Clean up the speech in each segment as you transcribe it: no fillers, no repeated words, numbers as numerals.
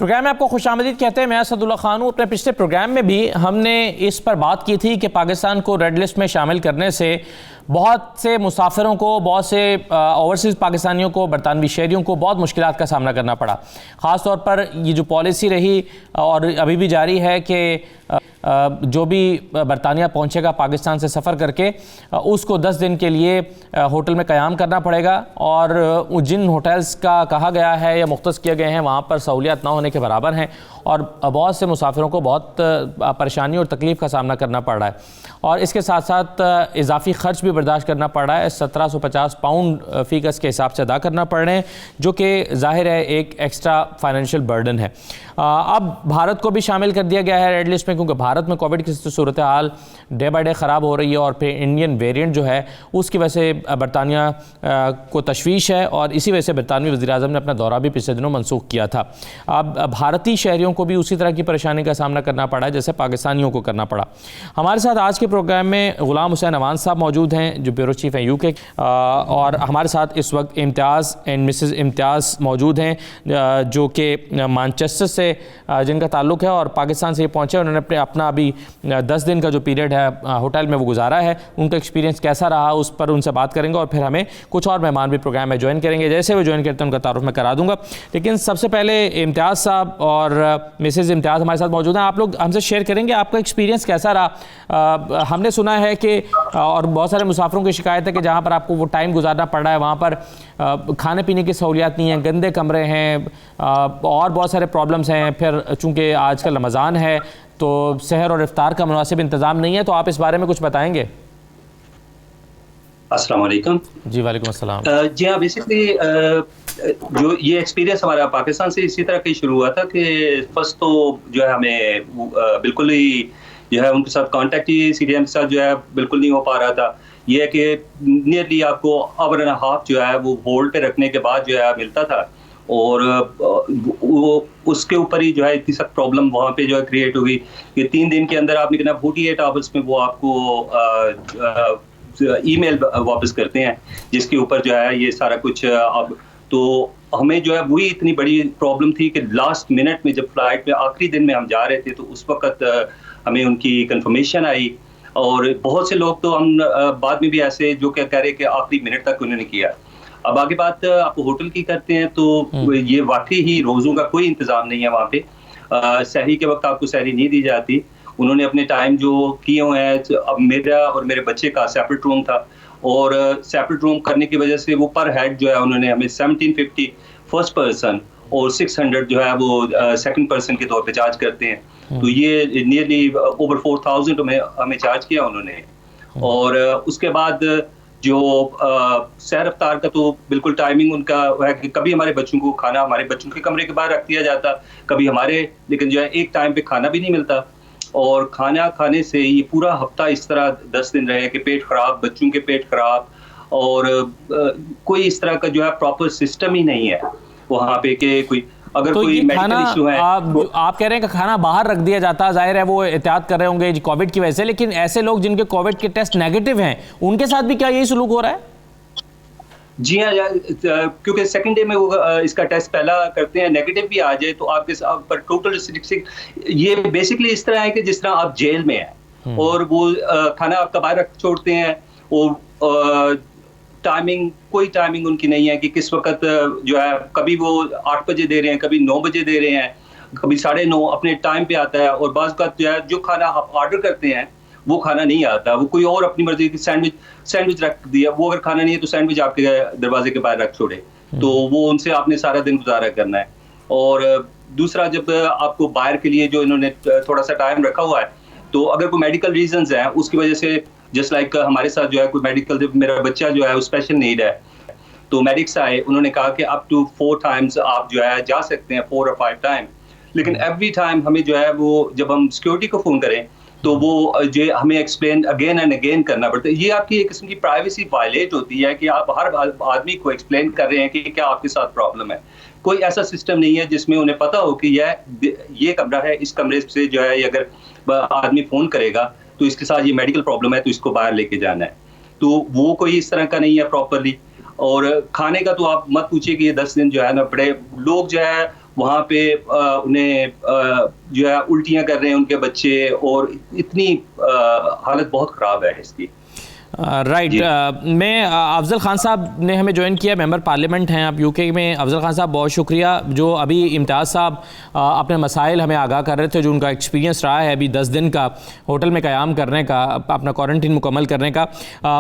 Programme में आपको खुशामदीद कहते हैं। मैं असदुल्ला खान हूँ। अपने पिछले प्रोग्राम में भी हमने इस पर बात की थी कि पाकिस्तान को रेड लिस्ट में शामिल करने से बहुत से मुसाफिरों को, बहुत से ओवरसीज़ पाकिस्तानियों को, बरतानवी शहरियों को बहुत मुश्किलात का सामना करना पड़ा। ख़ास तौर पर ये जो पॉलिसी रही और अभी भी जारी है कि जो भी बरतानिया पहुंचेगा पाकिस्तान से सफ़र करके, उसको 10 दिन के लिए होटल में क़याम करना पड़ेगा और जिन होटल्स का कहा गया है या मुख्तस किए गए हैं वहाँ पर सहूलियत ना होने के बराबर हैं और बहुत से मुसाफिरों को बहुत परेशानी और तकलीफ़ का सामना करना पड़ रहा है। और इसके साथ साथ इजाफी ख़र्च भी बर्दाश्त करना पड़ रहा है। 1750 पाउंड फ़ी गज़ के हिसाब से अदा करना पड़ रहे हैं, जो कि ज़ाहिर है एक एक्स्ट्रा फाइनेंशियल बर्डन है। अब भारत को भी शामिल कर दिया गया है रेड लिस्ट में, क्योंकि भारत में कोविड की सूरत हाल डे बाई डे ख़राब हो रही है और फिर इंडियन वेरिएंट जो है उसकी वजह से बरतानिया को तशवीश है और इसी वजह से बरतानवी वज़ीर-ए-आज़म ने अपना दौरा भी पिछले दिनों मनसूख किया था। अब भारतीय शहरियों को भी उसी तरह की परेशानी का सामना करना पड़ा है जैसे पाकिस्तानियों को करना पड़ा। हमारे साथ आज के प्रोग्राम में गुलाम हुसैन अवान साहब मौजूद हैं, जो ब्यूरो चीफ़ हैं यूके, और हमारे साथ इस वक्त इम्तियाज़ एंड मिसेस इम्तियाज़ मौजूद हैं, जो कि मैनचेस्टर से जिनका ताल्लुक़ है और पाकिस्तान से ये पहुँचे। उन्होंने अपना अभी 10 दिन का जो पीरियड है होटल में वो गुजारा है। उनका एक्सपीरियंस कैसा रहा उस पर उनसे बात करेंगे और फिर हमें कुछ और मेहमान भी प्रोग्राम में ज्वाइन करेंगे। जैसे वो ज्वाइन करते हैं उनका तारुफ मैं करा दूँगा। लेकिन सबसे पहले इम्तियाज़ साहब और मिसेस इम्तियाज़ हमारे साथ मौजूद हैं। आप लोग हमसे शेयर करेंगे आपका एक्सपीरियंस कैसा रहा। हमने सुना है कि और बहुत सारे मुसाफिरों की शिकायत है कि जहाँ पर आपको वो टाइम गुजारना पड़ रहा है वहाँ पर खाने पीने की सहूलियात नहीं है, गंदे कमरे हैं और बहुत सारे प्रॉब्लम्स हैं। फिर चूँकि आजकल रमज़ान है तो सहर और इफ्तार का मुनासिब इंतज़ाम नहीं है, तो आप इस बारे में कुछ बताएंगे? अस्सलाम वालेकुम। जी वालेकुम अस्सलाम। जी हाँ, बेसिकली जो ये एक्सपीरियंस हमारा पाकिस्तान से इसी तरह का शुरू हुआ था कि फर्स्ट तो जो है हमें बिल्कुल ही जो है उनके साथ कांटेक्ट ही सीडीएम के साथ जो है बिल्कुल नहीं हो पा रहा था। ये है कि नियरली आपको आवर एंड हाफ जो है वो होल्ड पे रखने के बाद जो है मिलता था और वो उसके ऊपर ही जो है इतनी सख्त प्रॉब्लम वहाँ पे जो है क्रिएट हुई कि 3 दिन के अंदर आपने कहना 48 आवर्स में वो आपको ईमेल वापस करते हैं, जिसके ऊपर जो है ये सारा कुछ अब तो हमें जो है वही इतनी बड़ी प्रॉब्लम थी कि लास्ट मिनट में जब फ्लाइट में आखिरी दिन में हम जा रहे थे तो उस वक्त हमें उनकी कंफर्मेशन आई और बहुत से लोग तो हम बाद में भी ऐसे जो क्या कह रहे कि आखिरी मिनट तक उन्होंने किया। अब आगे बात आप होटल की करते हैं तो ये वाकई ही रोज़ों का कोई इंतज़ाम नहीं है वहाँ पे। सहरी के वक्त आपको सहरी नहीं दी जाती। उन्होंने अपने टाइम जो किए हुए हैं, अब मेरा और मेरे बच्चे का सेपरेट रूम था और सेपरेट रूम करने की वजह से वो पर हेड जो है उन्होंने हमें 1750 फर्स्ट पर्सन और 600 जो है वो सेकंड पर्सन के तौर पे चार्ज करते हैं। तो ये नियरली ओवर 4000 हमें चार्ज किया उन्होंने। और उसके बाद जो सहर अफ्तार का तो बिल्कुल टाइमिंग उनका है कि कभी हमारे बच्चों को खाना हमारे बच्चों के कमरे के बाहर रख दिया जाता, कभी हमारे, लेकिन जो है एक टाइम पे खाना भी नहीं मिलता और खाना खाने से ये पूरा हफ्ता इस तरह 10 दिन रहे कि पेट खराब, बच्चों के पेट खराब और कोई इस तरह का जो है प्रॉपर सिस्टम ही नहीं है वहाँ पे कि कोई अगर तो कोई मेडिकल इशू है। आप कह रहे हैं कि खाना बाहर रख दिया जाता है, जाहिर है वो एहतियात कर रहे होंगे कोविड की वजह से, लेकिन ऐसे लोग जिनके कोविड के टेस्ट नेगेटिव हैं उनके साथ भी क्या यही सलूक हो रहा है? जी हाँ, क्योंकि सेकंड डे में वो इसका टेस्ट पहला करते हैं, नेगेटिव भी आ जाए तो आपके पर टोटल ये बेसिकली इस तरह है कि जिस तरह आप जेल में हैं और वो खाना आपका बाहर रख छोड़ते हैं और टाइमिंग कोई टाइमिंग उनकी नहीं है कि किस वक्त जो है कभी वो 8 बजे दे रहे हैं, कभी 9 बजे दे रहे हैं, कभी 9:30 अपने टाइम पे आता है और बाज़ का जो है जो खाना आप ऑर्डर करते हैं वो खाना नहीं आता, वो कोई और अपनी मर्जी की सैंडविच रख दिया, वो अगर खाना नहीं है तो सैंडविच आपके दरवाजे के बाहर रख छोड़े, तो वो उनसे आपने सारा दिन गुजारा करना है। और दूसरा जब आपको बाहर के लिए जो इन्होंने थोड़ा सा टाइम रखा हुआ है तो अगर कोई मेडिकल रीजंस हैं उसकी वजह से जस्ट लाइक हमारे साथ जो है कोई मेडिकल, मेरा बच्चा जो है वो स्पेशल नीड है तो मेडिक्स आए, उन्होंने कहा कि अप टू 4 टाइम्स आप जो है जा सकते हैं, 4 और 5 टाइम, लेकिन एवरी टाइम हमें जो है वो जब हम सिक्योरिटी को फ़ोन करें तो वो जो हमें एक्सप्लेन अगेन एंड अगेन करना पड़ता है। ये आपकी एक किस्म की प्राइवेसी वायलेट होती है कि आप हर आदमी को एक्सप्लेन कर रहे हैं कि क्या आपके साथ प्रॉब्लम है। कोई ऐसा सिस्टम नहीं है जिसमें उन्हें पता हो कि ये कमरा है, इस कमरे से जो है अगर आदमी फ़ोन करेगा तो इसके साथ ये मेडिकल प्रॉब्लम है तो इसको बाहर लेके जाना है, तो वो कोई इस तरह का नहीं है प्रॉपरली। और खाने का तो आप मत पूछिए कि ये 10 दिन जो है ना बड़े लोग जो है वहाँ पे उन्हें जो है उल्टियाँ कर रहे हैं उनके बच्चे, और इतनी हालत बहुत ख़राब है इसकी। राइट। मैं अफजल खान साहब ने हमें ज्वाइन किया, मेंबर पार्लियामेंट हैं आप यूके में। अफजल खान साहब बहुत शुक्रिया। जो अभी इम्तियाज़ साहब अपने मसाइल हमें आगाह कर रहे थे, जो उनका एक्सपीरियंस रहा है अभी 10 दिन का होटल में क़याम करने का, अपना क्वारंटीन मुकम्मल करने का,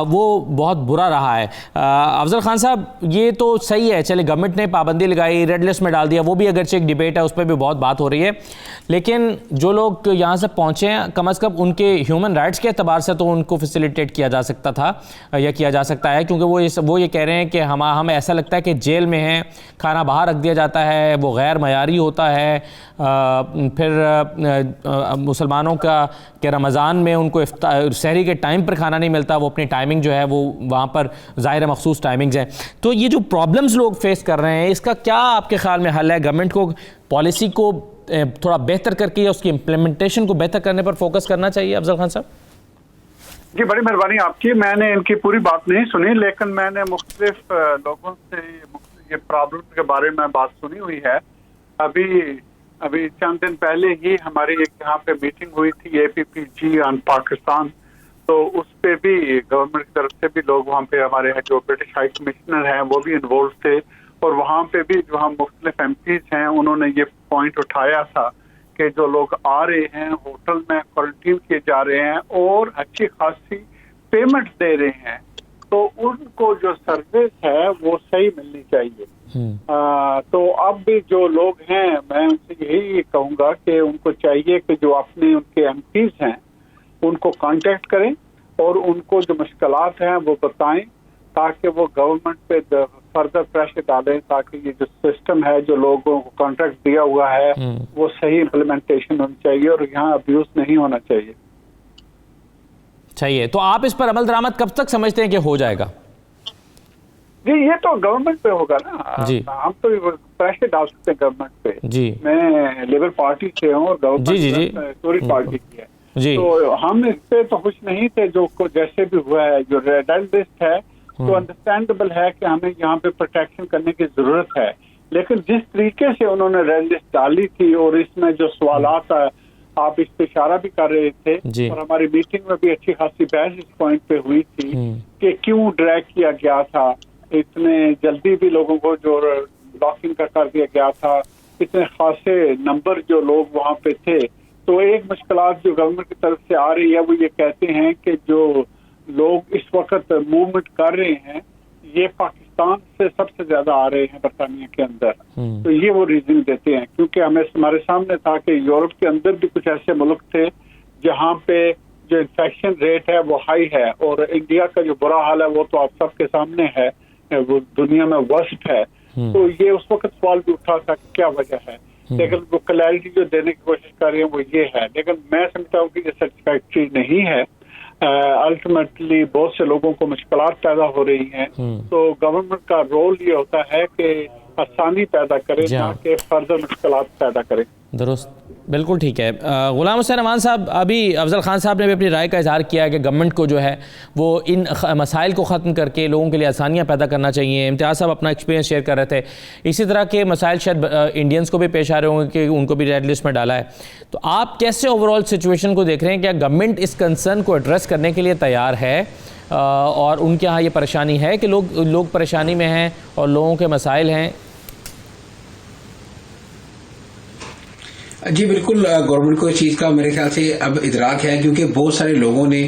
वो बहुत बुरा रहा है। अफजल खान साहब, ये तो सही है, चले गवर्नमेंट ने पाबंदी लगाई, रेड लिस्ट में डाल दिया, वो भी अगरचे एक डिबेट है, उस पर भी बहुत बात हो रही है, लेकिन जो लोग यहाँ से पहुँचे हैं कम अज़ कम उनके ह्यूमन राइट्स के अतबार से तो उनको फैसिलिटेट किया जा सकता था या किया जा सकता है, क्योंकि वो ये कह रहे हैं कि हम ऐसा लगता है कि जेल में हैं, खाना बाहर रख दिया जाता है, वो गैर मयारी होता है। फिर मुसलमानों का कि रमज़ान में उनको सहरी के टाइम पर खाना नहीं मिलता, वो अपनी टाइमिंग जो है वो वहाँ पर ज़ाहिर मखसूस टाइमिंग्स हैं। तो ये जो प्रॉब्लम्स लोग फेस कर रहे हैं, इसका क्या आपके ख्याल में हल है? गवर्नमेंट को पॉलिसी को थोड़ा बेहतर करके उसकी इम्प्लीमेंटेशन को बेहतर करने पर फोकस करना चाहिए। अफजल खान साहब जी, बड़ी मेहरबानी आपकी। मैंने इनकी पूरी बात नहीं सुनी, लेकिन मैंने मुख्तलिफ लोगों से ये प्रॉब्लम के बारे में बात सुनी हुई है। अभी चंद दिन पहले ही हमारी एक यहाँ पे मीटिंग हुई थी APPG ऑन पाकिस्तान, तो उस पे भी गवर्नमेंट की तरफ से भी लोग वहाँ पे, हमारे जो ब्रिटिश हाई कमिश्नर हैं वो भी इन्वॉल्व थे, और वहाँ पे भी जो हम मुख्तलिफ MPs हैं उन्होंने ये पॉइंट उठाया था कि जो लोग आ रहे हैं होटल में क्वारंटीन किए जा रहे हैं और अच्छी खासी पेमेंट दे रहे हैं, तो उनको जो सर्विस है वो सही मिलनी चाहिए। तो अब भी जो लोग हैं, मैं उनसे यही कहूँगा कि उनको चाहिए कि जो अपने उनके MPs हैं उनको कांटेक्ट करें और उनको जो मुश्किलात हैं वो बताएं, ताकि वो गवर्नमेंट पे फर्दर प्रेशर डालें, ताकि ये जो सिस्टम है, जो लोगों को कॉन्ट्रैक्ट दिया हुआ है, वो सही इम्प्लीमेंटेशन होनी चाहिए और यहाँ अब्यूज नहीं होना चाहिए। तो आप इस पर अमल दरामद कब तक समझते हैं कि हो जाएगा? जी, ये तो गवर्नमेंट पे होगा ना जी। हम तो प्रेशर डाल सकते हैं गवर्नमेंट पे जी। मैं लेबर पार्टी से हूँ और गवर्नमेंट टोरी पार्टी की है जी। तो हम इस पे तो खुश नहीं थे, जो जैसे भी हुआ है। जो रेड लिस्ट है तो अंडरस्टैंडेबल है कि हमें यहाँ पे प्रोटेक्शन करने की जरूरत है, लेकिन जिस तरीके से उन्होंने रेड लिस्ट डाली थी और इसमें जो सवालात आप इस पे इशारा भी कर रहे थे और हमारी मीटिंग में भी अच्छी खासी बहस इस पॉइंट पे हुई थी कि क्यों ड्रैग किया गया था, इतने जल्दी भी लोगों को जो लॉकिंग का कर दिया गया था, इतने खासे नंबर जो लोग वहाँ पे थे। तो एक मुश्किलात जो गवर्नमेंट की तरफ से आ रही है वो ये कहते हैं कि जो लोग इस वक्त मूवमेंट कर रहे हैं ये पाकिस्तान से सबसे ज्यादा आ रहे हैं बरतानिया के अंदर। तो ये वो रीजन देते हैं, क्योंकि हमारे सामने था कि यूरोप के अंदर भी कुछ ऐसे मुल्क थे जहाँ पे जो इन्फेक्शन रेट है वो हाई है, और इंडिया का जो बुरा हाल है वो तो आप सबके सामने है, वो दुनिया में वर्स्ट है। तो ये उस वक्त सवाल भी उठा था कि क्या वजह है, लेकिन वो क्लैरिटी जो देने की कोशिश कर रही है वो ये है। लेकिन मैं समझता हूँ कि ये सेटिस्फैक्ट्री नहीं है। अल्टीमेटली बहुत से लोगों को मुश्किलात पैदा हो रही हैं, तो गवर्नमेंट का रोल ये होता है कि आसानी पैदा करे, ना कि फर्दर मुश्किलात पैदा करे। दुरुस्त, बिल्कुल ठीक है। गुलाम हुसैन अमान साहब, अभी अफजल खान साहब ने भी अपनी राय का इजहार किया है कि गवर्नमेंट को जो है वो इन मसाइल को ख़त्म करके लोगों के लिए आसानियाँ पैदा करना चाहिए। इम्तियाज़ साहब अपना एक्सपीरियंस शेयर कर रहे थे, इसी तरह के मसाइल शायद इंडियंस को भी पेश आ रहे होंगे कि उनको भी रेड लिस्ट में डाला है। तो आप कैसे ओवरऑल सिचुएशन को देख रहे हैं? क्या गवर्नमेंट इस कंसर्न को एड्रेस करने के लिए तैयार है और उनके यहाँ ये परेशानी है कि लोग परेशानी में हैं और लोगों के मसाइल हैं? जी बिल्कुल, गवर्नमेंट को इस चीज़ का मेरे ख्याल से अब इदराक है, क्योंकि बहुत सारे लोगों ने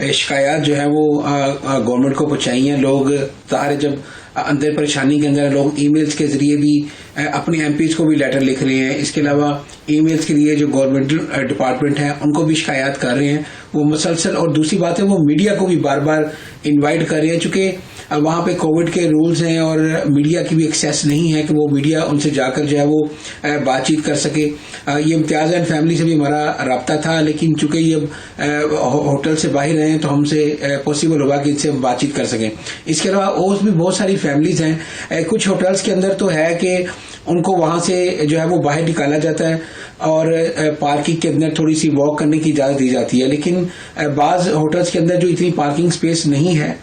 शिकायत जो है वो गवर्नमेंट को पहुंचाई हैं। लोग सारे जब अंदर परेशानी के अंदर, लोग ईमेल्स के जरिए भी अपने MPs को भी लेटर लिख रहे हैं। इसके अलावा ईमेल्स के लिए जो गवर्नमेंट डिपार्टमेंट है उनको भी शिकायत कर रहे हैं वो मुसलसल। और दूसरी बात है, वो मीडिया को भी बार बार इन्वाइट कर रहे हैं, चूँकि वहाँ पे कोविड के रूल्स हैं और मीडिया की भी एक्सेस नहीं है कि वो मीडिया उनसे जाकर जो है वो बातचीत कर सके। ये इम्तियाज़ एंड फैमिली से भी हमारा रब्ता था, लेकिन चूंकि ये होटल से बाहर हैं तो हमसे पॉसिबल होगा कि इनसे बातचीत कर सकें। इसके अलावा और भी बहुत सारी फैमिलीज हैं। कुछ होटल्स के अंदर तो है कि उनको वहाँ से जो है वो बाहर निकाला जाता है और पार्किंग के अंदर थोड़ी सी वॉक करने की इजाज़त दी जाती है, लेकिन बाज़ होटल्स के अंदर जो इतनी पार्किंग स्पेस नहीं है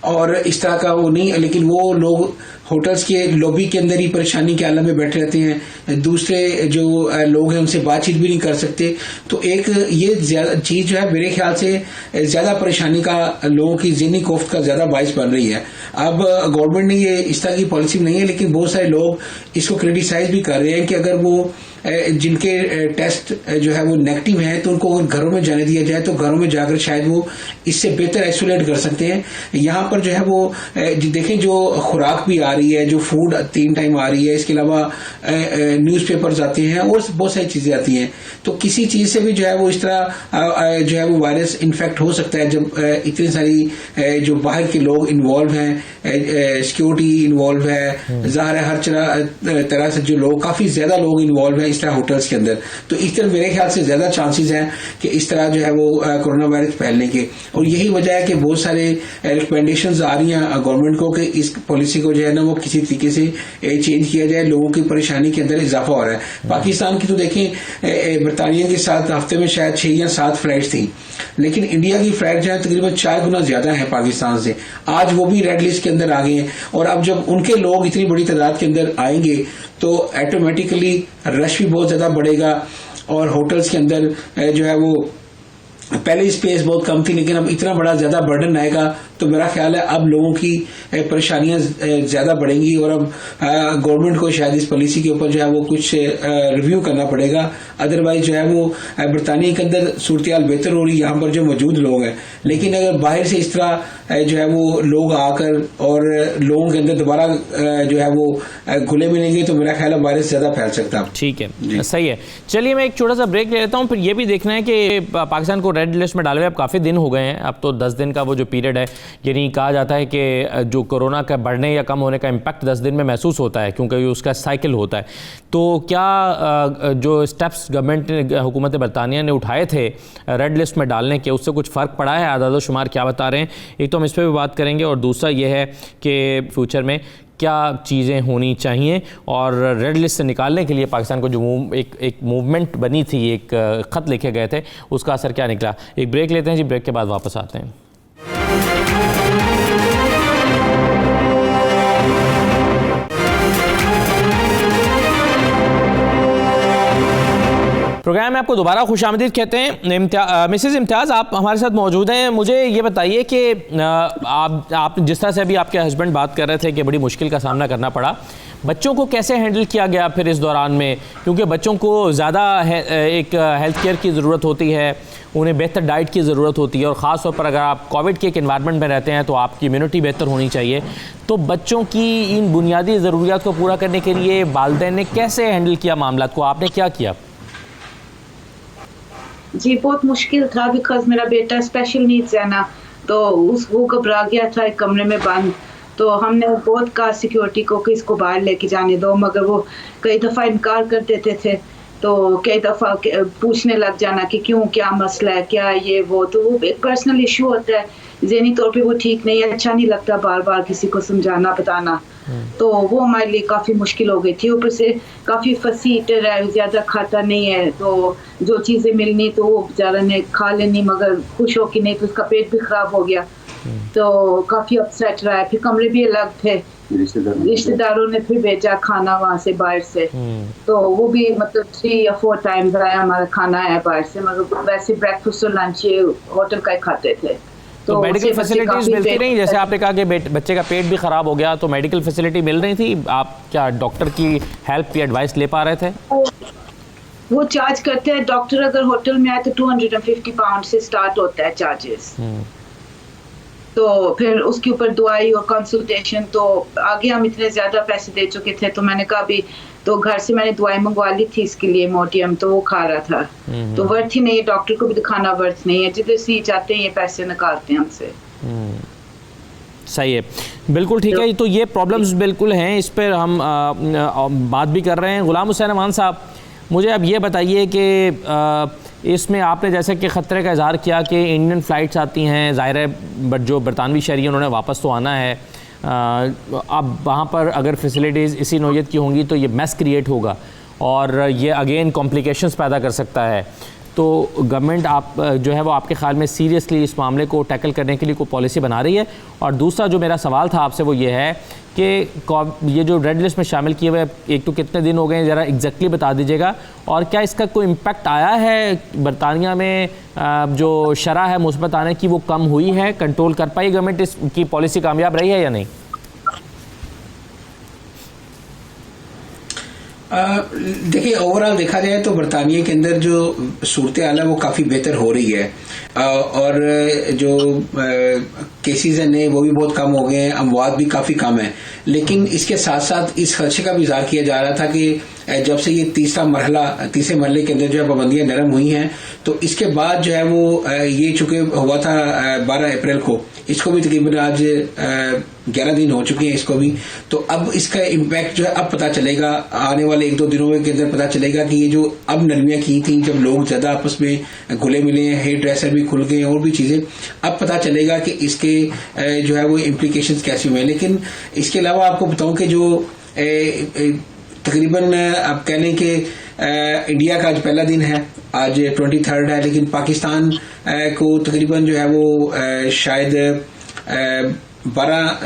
और इस तरह का वो नहीं, लेकिन वो लोग होटल्स के लॉबी के अंदर ही परेशानी के आलम में बैठे रहते हैं, दूसरे जो लोग हैं उनसे बातचीत भी नहीं कर सकते। तो एक ये चीज जो है मेरे ख्याल से ज्यादा परेशानी का, लोगों की ज़हनी कोफ्त का ज्यादा बाइस बन रही है। अब गवर्नमेंट ने ये इस तरह की पॉलिसी नहीं है, लेकिन बहुत सारे लोग इसको क्रिटिसाइज भी कर रहे हैं कि अगर वो जिनके टेस्ट जो है वो नेगेटिव है तो उनको घरों में जाने दिया जाए तो घरों में जाकर शायद वो इससे बेहतर आइसोलेट कर सकते हैं। यहाँ पर जो है वो देखें, जो खुराक भी आ रही है, जो फूड 3 टाइम आ रही है, इसके अलावा न्यूज़पेपर्स आते हैं और बहुत सारी चीजें आती हैं। तो किसी चीज से भी जो है वो इस तरह जो है वो वायरस इन्फेक्ट हो सकता है जब इतनी सारी जो बाहर के लोग इन्वॉल्व हैं, सिक्योरिटी इन्वॉल्व है, ज़ाहिर है हर तरह से जो लोग, काफी ज्यादा लोग इन्वॉल्व हैं इस तरह होटल्स के अंदर। तो इस तरह मेरे ख्याल से ज्यादा चांसेस हैं कि इस तरह जो है वो कोरोना वायरस फैलने के, और यही वजह है कि बहुत सारे रिकमेंडेशंस आ रही हैं गवर्नमेंट को कि इस पॉलिसी को जो है ना वो किसी तरीके से चेंज किया जाए। लोगों की परेशानी के अंदर इजाफा हो रहा है। पाकिस्तान की तो देखें, बरतानिया के साथ हफ्ते में शायद 6 या 7 फ्लाइट्स थी, लेकिन इंडिया की फ्लाइट जो है तकरीबन 4 गुना ज्यादा है पाकिस्तान से। आज वो भी रेड लिस्ट के अंदर आ गए हैं, और अब जब उनके लोग इतनी बड़ी तादाद के अंदर आएंगे तो ऑटोमेटिकली रश भी बहुत ज्यादा बढ़ेगा, और होटल्स के अंदर जो है वो पहले स्पेस बहुत कम थी, लेकिन अब इतना बड़ा ज्यादा बर्डन आएगा तो मेरा ख्याल है अब लोगों की परेशानियां ज्यादा बढ़ेंगी, और अब गवर्नमेंट को शायद इस पॉलिसी के ऊपर जो है वो कुछ रिव्यू करना पड़ेगा। अदरवाइज जो है वो बरतानिया के अंदर सूरत हाल बेहतर हो रही है, यहाँ पर जो मौजूद लोग हैं, लेकिन अगर बाहर से इस तरह जो है वो लोग आकर और लोगों के अंदर दोबारा जो है वो खुले मिलेंगे तो मेरा ख्याल है वायरस ज्यादा फैल सकता है। ठीक है, सही है। चलिए मैं एक छोटा सा ब्रेक ले लेता हूँ, फिर ये भी देखना है कि पाकिस्तान को रेड लिस्ट में डाले हुए अब काफ़ी दिन हो गए हैं, अब तो 10 दिन का वो जो पीरियड है, यानी कहा जाता है कि जो कोरोना का बढ़ने या कम होने का इम्पैक्ट 10 दिन में महसूस होता है, क्योंकि उसका साइकिल होता है। तो क्या जो स्टेप्स गवर्नमेंट ने, हुकूमत बरतानिया ने उठाए थे रेड लिस्ट में डालने के, उससे कुछ फ़र्क पड़ा है? आदाद शुमार क्या बता रहे हैं? एक तो हम इस पर भी बात करेंगे, और दूसरा ये है कि फ्यूचर में क्या चीज़ें होनी चाहिए, और रेड लिस्ट से निकालने के लिए पाकिस्तान को जो एक मूवमेंट बनी थी, एक ख़त लिखे गए थे, उसका असर क्या निकला। एक ब्रेक लेते हैं जी, ब्रेक के बाद वापस आते हैं। प्रोग्राम में आपको दोबारा खुशामदीद कहते हैं। मिसेज़ इम्तियाज़, आप हमारे साथ मौजूद हैं। मुझे ये बताइए कि आप जिस तरह से अभी आपके हस्बैंड बात कर रहे थे कि बड़ी मुश्किल का सामना करना पड़ा, बच्चों को कैसे हैंडल किया गया फिर इस दौरान में? क्योंकि बच्चों को ज़्यादा एक हेल्थ केयर की ज़रूरत होती है, उन्हें बेहतर डाइट की ज़रूरत होती है, और ख़ास तौर पर अगर आप कोविड के एक इन्वायरमेंट में रहते हैं तो आपकी इम्यूनिटी बेहतर होनी चाहिए। तो बच्चों की इन बुनियादी ज़रूरियात को पूरा करने के लिए वालिदैन ने कैसे हैंडल किया मामला को? आपने क्या किया? जी बहुत मुश्किल था, बिकॉज मेरा बेटा स्पेशल नीड्स है ना, तो वो घबरा गया था एक कमरे में बंद। तो हमने बहुत कहा सिक्योरिटी को कि इसको बाहर लेके जाने दो, मगर वो कई दफ़ा इनकार कर देते थे। तो कई दफ़ा पूछने लग जाना कि क्यों, क्या मसला है, क्या ये वो। तो वो एक पर्सनल इशू होता है, ज़हनी तौर पे वो ठीक नहीं है, अच्छा नहीं लगता बार बार किसी को समझाना बताना। तो वो हमारे लिए काफ़ी मुश्किल हो गई थी। ऊपर से काफ़ी फसी ईटर है, ज़्यादा खाता नहीं है, तो जो चीज़ें मिलनी तो वो बेचारा ने खा लेनी, मगर खुश हो कि नहीं, तो उसका पेट भी ख़राब हो गया। तो काफ़ी अपसेट रहा है। फिर कमरे भी अलग थे, रिश्तेदारों ने फिर भेजा खाना वहाँ से बाहर से, तो वो भी मतलब 3 या 4 टाइम्स आया हमारा खाना आया बाहर से, मगर वैसे ब्रेकफास्ट और लंच ये होटल का ही खाते थे। तो मेडिकल फैसिलिटीज मिलती नहीं? जैसे आपने कहा कि बच्चे का पेट भी ख़राब हो गया, तो मेडिकल फैसिलिटी मिल रही थी? आप क्या डॉक्टर की हेल्प या एडवाइस ले पा रहे थे? वो चार्ज करते हैं डॉक्टर, अगर होटल में आए तो 250 पाउंड से स्टार्ट होता है चार्जेस। तो फिर उसके ऊपर दवाई और कंसल्टेशन, तो आगे हम इतने ज़्यादा पैसे दे चुके थे, तो मैंने कहा अभी तो घर से मैंने दवाई मंगवा ली थी इसके लिए, मोटियम, तो वो खा रहा था। तो वर्थ ही नहीं है, डॉक्टर को भी दिखाना वर्थ नहीं है, जिधर से चाहते हैं ये पैसे निकालते हैं हमसे। सही है, बिल्कुल ठीक है। तो ये प्रॉब्लम्स बिल्कुल हैं, इस पर हम बात भी कर रहे हैं। गुलाम हुसैन अमान साहब, मुझे अब ये बताइए कि इसमें आपने जैसे कि ख़तरे का इजहार किया कि इंडियन फ़्लाइट्स आती हैं, ज़ाहिर है जो बरतानवी शहरी उन्होंने वापस तो आना है, अब वहाँ पर अगर फैसिलिटीज़ इसी नौयत की होंगी तो ये मैस क्रिएट होगा और ये अगेन कॉम्प्लिकेशंस पैदा कर सकता है। तो गवर्नमेंट आप जो है वो आपके ख्याल में सीरियसली इस मामले को टैकल करने के लिए कोई पॉलिसी बना रही है? और दूसरा जो मेरा सवाल था आपसे वो ये है कि ये जो रेड लिस्ट में शामिल किए हुए एक तो कितने दिन हो गए हैं, ज़रा एग्जैक्टली बता दीजिएगा, और क्या इसका कोई इम्पैक्ट आया है बरतानिया में? जो शरह है मुस्बत आने की वो कम हुई है, कंट्रोल कर पाई गवर्नमेंट, इसकी पॉलिसी कामयाब रही है या नहीं? देखिए, ओवरऑल देखा जाए तो बरतानिया के अंदर जो सूरत हाल है वो काफ़ी बेहतर हो रही है, और जो केसेस हैं नए वो भी बहुत कम हो गए हैं, अमवात भी काफ़ी कम है। लेकिन इसके साथ साथ इस खदशे का भी इज़हार किया जा रहा था कि जब से ये तीसरे मरहले के अंदर जो है पाबंदियां नरम हुई हैं, तो इसके बाद जो है वो ये चूंकि हुआ था 12 अप्रैल को, इसको भी तकरीबन आज 11 दिन हो चुके हैं इसको भी, तो अब इसका इम्पैक्ट जो है अब पता चलेगा, आने वाले 1-2 दिनों के अंदर पता चलेगा कि ये जो अब नरमियां की थी, जब लोग ज्यादा आपस में घुले मिले हैं, हेयर ड्रेसर भी खुल गए और भी चीजें, अब पता चलेगा कि इसके जो है वो इम्प्लीकेशंस कैसे हुए। लेकिन इसके अलावा आपको बताऊं कि जो तकरीबन आप कह लें कि इंडिया का आज पहला दिन है, आज 23rd है, लेकिन पाकिस्तान को तकरीबन जो है वो शायद 14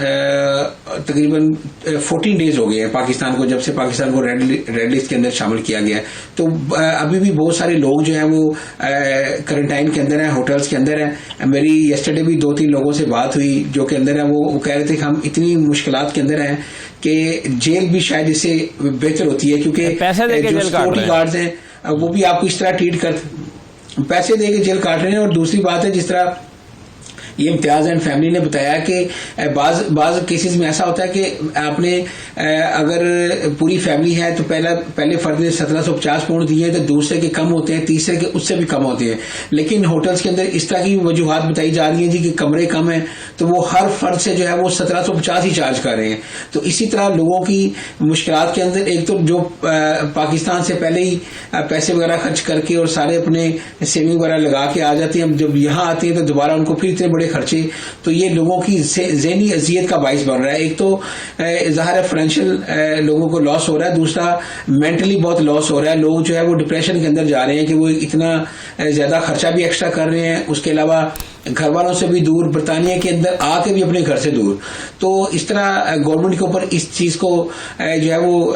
डेज हो गए हैं पाकिस्तान को, जब से पाकिस्तान को रेड लिस्ट के अंदर शामिल किया गया है। तो अभी भी बहुत सारे लोग जो हैं वो क्वारंटाइन के अंदर हैं, होटल्स के अंदर हैं। मेरी यस्टरडे भी 2-3 लोगों से बात हुई जो के अंदर है, वो कह रहे थे कि हम इतनी मुश्किलात के अंदर हैं कि जेल भी शायद इससे बेहतर होती है, क्योंकि जो सिक्योरिटी गार्ड्स हैं वो भी आपको इस तरह ट्रीट कर पैसे दे के जेल काट रहे हैं। और दूसरी बात है, जिस तरह ये इम्तियाज एंड फैमिली ने बताया कि बाज केसेस में ऐसा होता है कि आपने अगर पूरी फैमिली है तो पहले फर्द ने 1750 पाउंड दिए, तो दूसरे के कम होते हैं, तीसरे के उससे भी कम होते हैं। लेकिन होटल्स के अंदर इस तरह की वजूहात बताई जा रही हैं जी कि कमरे कम है, तो वो हर फर्द से जो है वो 1750 ही चार्ज कर रहे हैं। तो इसी तरह लोगों की मुश्किलात के अंदर एक तो जो पाकिस्तान से पहले ही पैसे वगैरह खर्च करके और सारे अपने सेविंग वगैरह लगा के आ जाते हैं, जब यहाँ आते हैं तो दोबारा उनको फिर इतने बड़े खर्चे, तो ये लोगों की ज़हनी अजियत का बाइस बन रहा है। एक तो ज़ाहिर है फाइनेंशियल लोगों को लॉस हो रहा है, दूसरा मेंटली बहुत लॉस हो रहा है। लोग जो है वो डिप्रेशन के अंदर जा रहे हैं कि वो इतना ज़्यादा खर्चा भी एक्स्ट्रा कर रहे हैं, उसके अलावा घर वालों से भी दूर, बरतानिया के अंदर आके भी अपने घर से दूर। तो इस तरह गवर्नमेंट के ऊपर इस चीज़ को जो है वो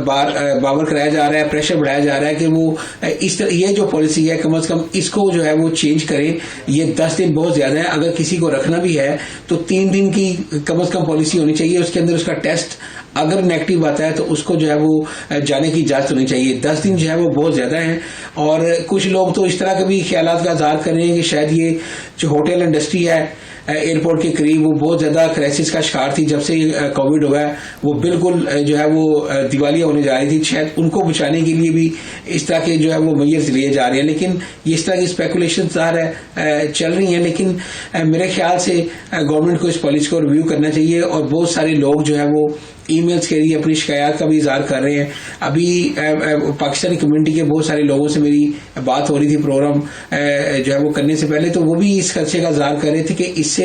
बावर कराया जा रहा है, प्रेशर बढ़ाया जा रहा है कि वो इस तरह ये जो पॉलिसी है कम से कम इसको जो है वो चेंज करें। ये 10 दिन बहुत ज़्यादा है, अगर किसी को रखना भी है तो 3 दिन की कम से कम पॉलिसी होनी चाहिए, उसके अंदर उसका टेस्ट अगर नेगेटिव आता है तो उसको जो है वो जाने की इजाजत होनी चाहिए। 10 दिन जो है वो बहुत ज्यादा है। और कुछ लोग तो इस तरह के भी ख्यालात का इज़हार कर रहे हैं कि शायद ये जो होटल इंडस्ट्री है एयरपोर्ट के करीब, वो बहुत ज्यादा क्राइसिस का शिकार थी। जब से कोविड हुआ है वो बिल्कुल जो है वो दिवालिया होने जा रही थी, शायद उनको बचाने के लिए भी इस तरह के जो है वो मेजर्स लिए जा रहे हैं। लेकिन ये इस तरह की स्पेकुलेशन चल रही हैं, लेकिन मेरे ख्याल से गवर्नमेंट को इस पॉलिसी को रिव्यू करना चाहिए। और बहुत सारे लोग जो है वो ईमेल्स के लिए अपनी शिकायत का भी इज़हार कर रहे हैं। अभी पाकिस्तानी कम्युनिटी के बहुत सारे लोगों से मेरी बात हो रही थी प्रोग्राम जो है वो करने से पहले, तो वो भी इस खदशे का इज़हार कर रहे थे कि इससे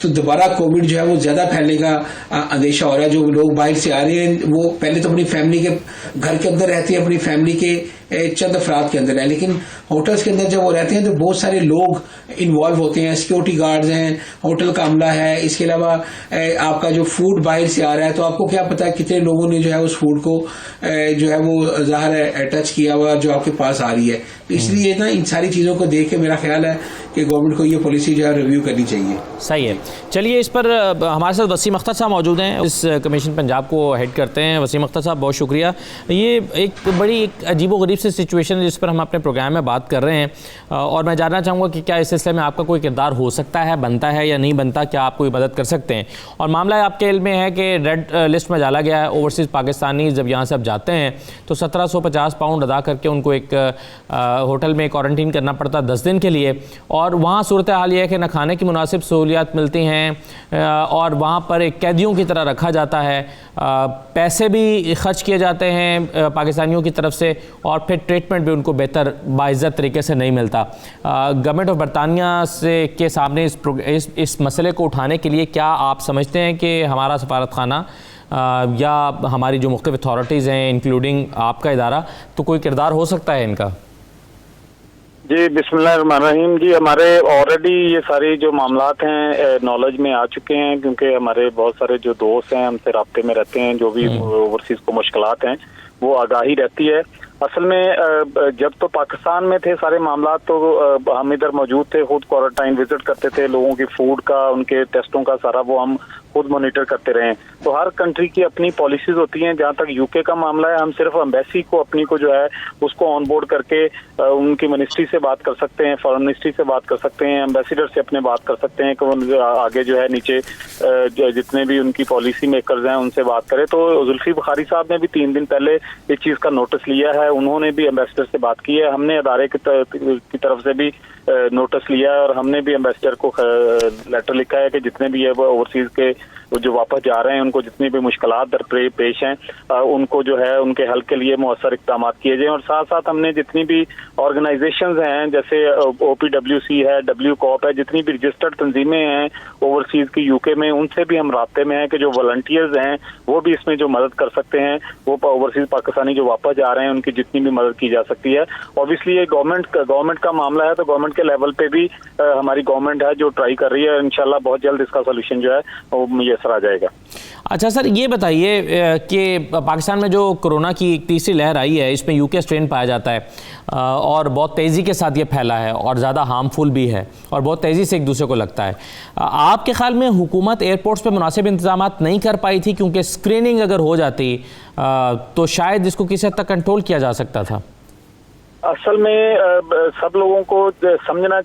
तो दोबारा कोविड जो है वो ज़्यादा फैलने का अंदेशा हो रहा है। जो लोग बाहर से आ रहे हैं वो पहले तो अपनी फैमिली के घर के अंदर रहते हैं, अपनी फैमिली के चंद अफराद के अंदर है, लेकिन होटल्स के अंदर जब वो रहते हैं तो बहुत सारे लोग इन्वॉल्व होते हैं, सिक्योरिटी गार्ड्स हैं, होटल का अमला है, इसके अलावा आपका जो फूड बाहर से आ रहा है, तो आपको क्या पता है कितने लोगों ने जो है उस फूड को जो है वो ज़ाहिर है टच किया हुआ जो आपके पास आ रही है। तो इसलिए ना इन सारी चीज़ों को देख के मेरा ख्याल है कि गवर्नमेंट को ये पॉलिसी जो है रिव्यू करनी चाहिए। सही है। चलिए, इस पर हमारे साथ वसीम अख्तर साहब मौजूद हैं, इस कमीशन पंजाब को हेड करते हैं। वसीम अख्तर साहब, बहुत शुक्रिया। ये एक बड़ी अजीबोगरीब सी सिचुएशन है जिस पर हम अपने प्रोग्राम में बात कर रहे हैं, और मैं जानना चाहूँगा कि क्या इस सिलसिले में आपका कोई किरदार हो सकता है, बनता है या नहीं बनता, क्या आप कोई मदद कर सकते हैं? और मामला आपके इल्म में है कि रेड लिस्ट में डाला गया है, ओवरसीज़ पाकिस्तानी जब यहाँ से अब जाते हैं तो 1750 पाउंड अदा करके उनको एक होटल में क्वारंटीन करना पड़ता 10 दिन के लिए। और वहाँ सूरत हाल ये है कि न खाने की मुनासिब सहूलियात मिलती हैं और वहाँ पर एक कैदियों की तरह रखा जाता है, पैसे भी खर्च किए जाते हैं पाकिस्तानियों की तरफ से, और फिर ट्रीटमेंट भी उनको बेहतर बाइज़्ज़त तरीके से नहीं मिलता। गवर्नमेंट ऑफ बरतानिया से के सामने इस मसले को उठाने के लिए क्या आप समझते हैं कि हमारा सफारत खाना या हमारी जो मुख्तलिफ अथॉरिटीज़ हैं इंक्लूडिंग आपका इदारा, तो कोई किरदार हो सकता है इनका? जी बिस्मिल्लाहिर्रहमानिर्रहीम। जी हमारे ऑलरेडी ये सारी जो मामलात हैं नॉलेज में आ चुके हैं, क्योंकि हमारे बहुत सारे जो दोस्त हैं हमसे राब्ते में रहते हैं, जो भी ओवरसीज को मुश्किलात हैं वो आगाही रहती है। असल में जब तो पाकिस्तान में थे सारे मामलात तो हम इधर मौजूद थे, खुद क्वारंटाइन विजिट करते थे, लोगों की फूड का उनके टेस्टों का सारा वो हम खुद मॉनिटर करते रहे। तो हर कंट्री की अपनी पॉलिसीज होती हैं। जहाँ तक यूके का मामला है, हम सिर्फ एम्बेसी को अपनी को जो है उसको ऑन बोर्ड करके उनकी मिनिस्ट्री से बात कर सकते हैं, फॉरेन मिनिस्ट्री से बात कर सकते हैं, एम्बेसडर से अपने बात कर सकते हैं कि आगे जो है नीचे जितने भी उनकी पॉलिसी मेकर्स हैं उनसे बात करें। तो जुल्फी बुखारी साहब ने भी 3 दिन पहले इस चीज़ का नोटिस लिया है, उन्होंने भी एम्बेसडर से बात की है, हमने अदारे की तरफ से भी नोटिस लिया है और हमने भी एम्बेसडर को लेटर लिखा है कि जितने भी है वो ओवरसीज के जो वापस जा रहे हैं उनको जितनी भी मुश्किलात दरपेश हैं उनको जो है उनके हल के लिए मौसर इक़दाम किए जाएं। और साथ साथ हमने जितनी भी ऑर्गेनाइजेशंस हैं जैसे OPWC है, WCOP है, जितनी भी रजिस्टर्ड तंजीमें हैं ओवरसीज की यूके में, उनसे भी हम राब्ते में हैं कि जो वॉलंटियर्स हैं वो भी इसमें जो मदद कर सकते हैं, वो ओवरसीज पाकिस्तानी जो वापस जा रहे हैं उनकी जितनी भी मदद की जा सकती है। ऑब्वियसली ये गवर्नमेंट का मामला है, तो गवर्नमेंट के लेवल पे भी हमारी गवर्नमेंट है जो ट्राई कर रही है। इंशाल्लाह बहुत जल्द इसका सोल्यूशन जो है वो मुयस्सर आ जाएगा। अच्छा सर, ये बताइए कि पाकिस्तान में जो कोरोना की एक तीसरी लहर आई है, इसमें यूके स्ट्रेन पाया जाता है और बहुत तेज़ी के साथ ये फैला है और ज़्यादा हार्मफुल भी है और बहुत तेज़ी से एक दूसरे को लगता है। आपके ख्याल में हुकूमत एयरपोर्ट्स पे मुनासिब इंतजाम नहीं कर पाई थी? क्योंकि स्क्रीनिंग अगर हो जाती तो शायद इसको किसी हद तक कंट्रोल किया जा सकता था। असल में सब लोगों को समझना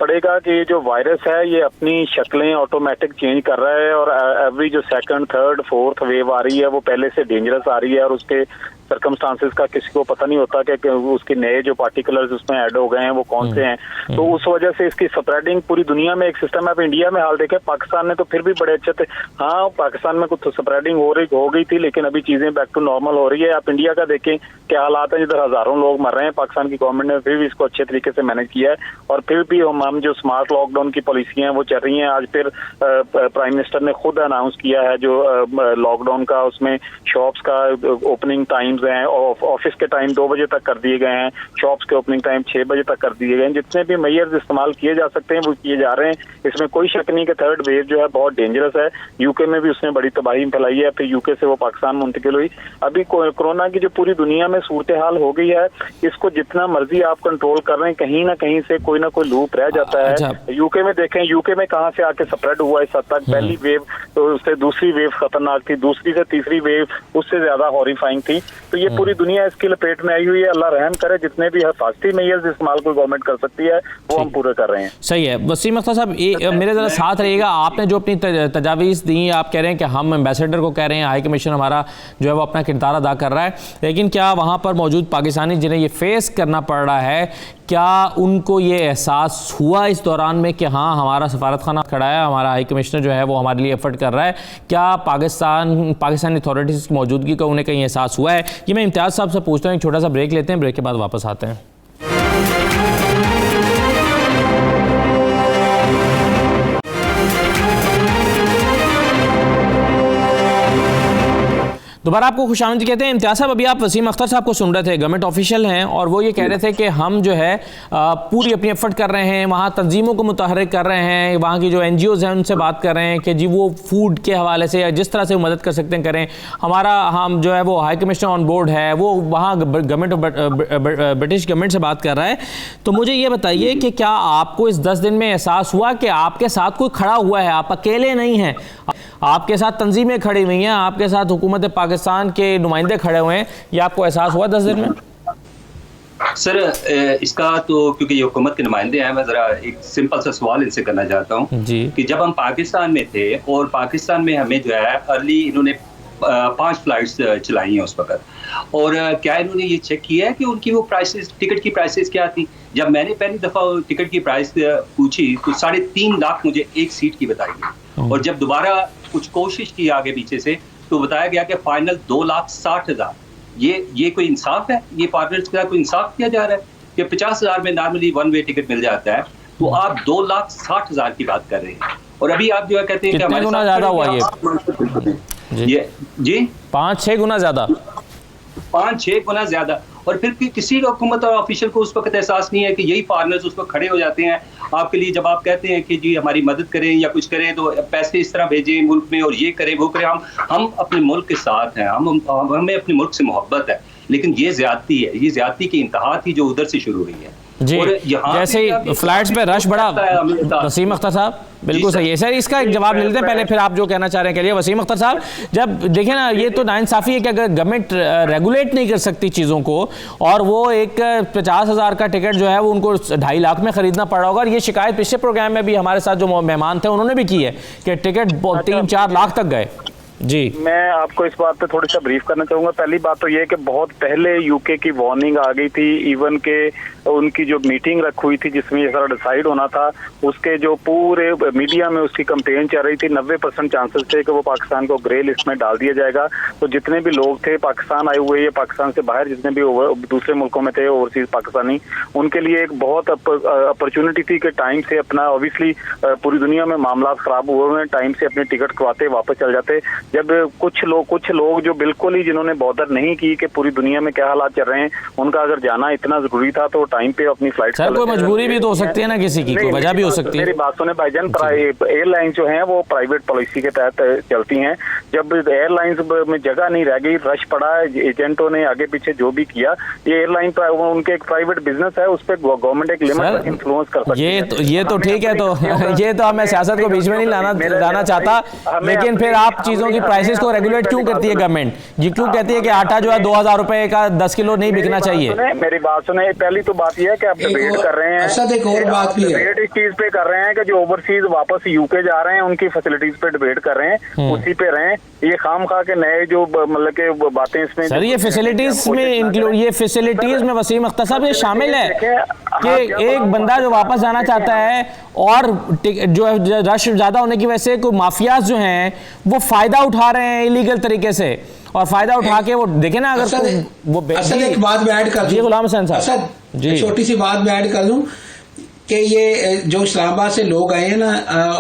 पड़ेगा कि जो वायरस है ये अपनी शक्लें ऑटोमेटिक चेंज कर रहा है और एवरी जो 2nd, 3rd, 4th वेव आ रही है वो पहले से डेंजरस आ रही है और उसके सर्कमस्टांसेस का किसी को पता नहीं होता कि उसके नए जो पार्टिकुलर्स उसमें ऐड हो गए हैं वो कौन से हैं। तो उस वजह से इसकी स्प्रेडिंग पूरी दुनिया में एक सिस्टम है। अब इंडिया में हाल देखें, पाकिस्तान में तो फिर भी बड़े अच्छे थे। हाँ, पाकिस्तान में कुछ स्प्रेडिंग हो गई थी, लेकिन अभी चीजें बैक टू नॉर्मल हो रही है। आप इंडिया का देखें क्या हालात है, जिधर हजारों लोग मर रहे हैं, पाकिस्तान की गवर्नमेंट ने फिर भी इसको अच्छे तरीके से मैनेज किया है और फिर भी हम जो स्मार्ट लॉकडाउन की पॉलिसियां वो चल रही हैं। आज फिर प्राइम मिनिस्टर ने खुद अनाउंस किया है जो लॉकडाउन का, उसमें शॉप्स का ओपनिंग टाइम्स हैं, ऑफिस के टाइम 2 बजे तक कर दिए गए हैं, शॉप्स के ओपनिंग टाइम 6 बजे तक कर दिए गए हैं। जितने भी मेजर्स इस्तेमाल किए जा सकते हैं वो किए जा रहे हैं। इसमें कोई शक नहीं कि 3rd वेव जो है बहुत डेंजरस है। यूके में भी उसने बड़ी तबाही फैलाई है, फिर यूके से वो पाकिस्तान मुंतकिल हुई। अभी कोरोना की जो पूरी दुनिया में सूरत हाल हो गई है, इसको जितना मर्जी आप कंट्रोल कर रहे हैं, कहीं ना कहीं से कोई ना कोई लूप रह जाता है। यूके में देखें, यूके में कहाँ से आके स्प्रेड हुआ इस हद तक। पहली वेव तो उससे दूसरी वेव खतरनाक थी, दूसरी से तीसरी वेव उससे ज्यादा हॉरिफाइंग थी। तो ये पूरी दुनिया इसकी लपेट में आई हुई है। अल्लाह रहम करे, जितने भी हिफाजती मेजर्स इस्तेमाल कोई गवर्नमेंट कर सकती है वो हम पूरे कर रहे हैं। सही है। वसीम अख्तर साहब, मेरे जरा साथ रहिएगा। आपने जो अपनी तजावीज़ दी, आप कह रहे हैं कि हम एम्बेसडर को कह रहे हैं, हाई कमीशन हमारा जो है वो अपना किरदार अदा कर रहा है, लेकिन क्या वहाँ पर मौजूद पाकिस्तानी जिन्हें ये फेस करना पड़ रहा है, क्या उनको ये एहसास हुआ इस दौरान में कि हाँ हमारा सफारत खाना खड़ा है, हमारा हाई कमिश्नर जो है वो हमारे लिए एफर्ट कर रहा है? क्या पाकिस्तानी अथॉरिटीज़ की मौजूदगी का उन्हें कहीं एहसास हुआ है? ये मैं इम्तियाज़ साहब से पूछता हूँ। एक छोटा सा ब्रेक लेते हैं, ब्रेक के बाद वापस आते हैं। दोबारा आपको खुशामदीद कहते हैं। इम्तियाज़ साहब, अभी आप वसीम अख्तर साहब को सुन रहे थे, गवर्नमेंट ऑफिशियल हैं और वो ये कह रहे थे कि हम जो है पूरी अपनी एफर्ट कर रहे हैं, वहाँ तंजीमों को मुतहर्रिक कर रहे हैं, वहाँ की जो NGOs हैं उनसे बात कर रहे हैं कि जी वो फूड के हवाले से या जिस तरह से वो मदद कर सकते हैं करें। हम जो है वो हाई कमिश्नर ऑन बोर्ड है, वो वहाँ गवर्नमेंट ब्रिटिश गवर्नमेंट से बात कर रहा है। तो मुझे ये बताइए कि क्या आपको इस 10 दिन में एहसास हुआ कि आपके साथ कोई खड़ा हुआ है, आप अकेले नहीं हैं, आपके साथ तंजीमें खड़ी हुई हैं, आपके साथ हुकूमत पाकिस्तान के नुमाइंदे खड़े हुए हैं? ये आपको एहसास हुआ 10 दिन में? सर, इसका तो क्योंकि ये हुकूमत के नुमाइंदे हैं, मैं ज़रा एक सिंपल सा सवाल इनसे करना चाहता हूँ कि जब हम पाकिस्तान में थे और पाकिस्तान में हमें जो है अर्ली इन्होंने 5 फ्लाइट्स चलाई हैं उस वक्त, और क्या इन्होंने ये चेक किया है कि उनकी वो प्राइसेस, टिकट की प्राइसेस क्या थी? जब मैंने पहली दफ़ा टिकट की प्राइस पूछी तो 3.5 लाख मुझे एक सीट की बताई गई, और जब दोबारा कुछ कोशिश की आगे पीछे से तो बताया गया कि फाइनल 2,60,000। ये कोई इंसाफ है? ये पार्टनर्स का कोई इंसाफ किया जा रहा है कि 50,000 में नॉर्मली 1 वे टिकट मिल जाता है, तो आप 2,60,000 की बात कर रहे हैं और अभी आप जो है कहते हैं कि हमारे गुना ज्यादा हुआ ये जी 5-6 गुना ज्यादा, 5-6 गुना ज्यादा। और फिर किसी हुकूमत और ऑफिशियल को उस वक्त एहसास नहीं है कि यही फॉरनर्स उस वक्त खड़े हो जाते हैं आपके लिए। जब आप कहते हैं कि जी हमारी मदद करें या कुछ करें तो पैसे इस तरह भेजें मुल्क में और ये करें वो करें, हम अपने मुल्क के साथ हैं, हमें अपने मुल्क से मोहब्बत है, लेकिन ये ज्यादती है, ये ज्यादती की इंतहा थी जो उधर से शुरू हुई है जी। जैसे ही फ्लाइट्स पे रश बड़ा, वसीम अख्तर साहब बिल्कुल सही है सर, इसका एक जवाब लेते हैं पहले, फिर आप जो कहना चाह रहे हैं के लिए। वसीम अख्तर साहब, जब देखें ना, ये तो नाइंसाफी है कि अगर गवर्नमेंट रेगुलेट नहीं कर सकती चीज़ों को और वो एक 50,000 का टिकट जो है वो उनको 2.5 लाख में खरीदना पड़ा होगा। और ये शिकायत पिछले प्रोग्राम में भी हमारे साथ जो मेहमान थे उन्होंने भी की है कि टिकट 3-4 लाख तक गए जी। मैं आपको इस बात पे थोड़ी सा ब्रीफ करना चाहूंगा। पहली बात तो ये कि बहुत पहले यूके की वार्निंग आ गई थी, इवन के उनकी जो मीटिंग रखी हुई थी जिसमें ये सारा डिसाइड होना था, उसके जो पूरे मीडिया में उसकी कंपेन चल रही थी, 90% चांसेस थे कि वो पाकिस्तान को ग्रे लिस्ट में डाल दिया जाएगा। तो जितने भी लोग थे पाकिस्तान आए हुए या पाकिस्तान से बाहर जितने भी दूसरे मुल्कों में थे ओवरसीज पाकिस्तानी, उनके लिए एक बहुत अपॉर्चुनिटी थी कि टाइम से अपना, ऑब्वियसली पूरी दुनिया में मामला खराब हुए हैं, टाइम से अपने टिकट करवाते वापस चल जाते। जब कुछ लोग जो बिल्कुल ही जिन्होंने बॉदर नहीं की कि पूरी दुनिया में क्या हालात चल रहे हैं, उनका अगर जाना इतना जरूरी था तो टाइम पे अपनी फ्लाइट, सर कोई मजबूरी भी तो हो सकती है ना, किसी की कोई वजह भी हो सकती है। मेरी बात सुने भाईजान, एयरलाइन जो है वो प्राइवेट पॉलिसी के तहत चलती हैं। जब एयरलाइंस में जगह नहीं रह गई, रश पड़ा, एजेंटों ने आगे पीछे जो भी किया, ये एयरलाइन उनके एक प्राइवेट बिजनेस है, उस पर गवर्नमेंट एक लिमिट इंफ्लुएंस कर सकती है। ये तो ठीक है, तो ये तो मैं सियासत को बीच में नहीं लाना चाहता, लेकिन फिर आप चीजों की प्राइसेस को रेगुलेट क्यों करती है गवर्नमेंट? ये क्यों कहती है कि आटा जो है 2,000 रुपए का 10 किलो नहीं बिकना चाहिए? मेरी बात सुने, पहली तो बात यह है कि आप डिबेट कर रहे हैं, एक और बात भी है, डिबेट इस चीज पे कर रहे हैं कि जो ओवरसीज वापस यूके जा रहे हैं उनकी फैसिलिटीज पे डिबेट कर रहे हैं, उसी पे रहें। ये खामखा के नए जो मतलब के बातें इसमें, सर ये फैसिलिटीज में इंक्लूड, ये फैसिलिटीज में वसीम अख्तर साहब ये शामिल है कि एक बंदा जो वापस जाना चाहता है और जो रश ज्यादा होने की वजह से कोई माफियाज जो हैं वो फायदा उठा रहे हैं इलीगल तरीके से, और फायदा उठा के वो देखे ना, अगर वो एक बात मैं ऐड कर दूं, गुलाम हसन साहब जी, छोटी सी बात मैं ऐड कर दूं कि ये जो इस्लामाबाद से लोग आए हैं ना,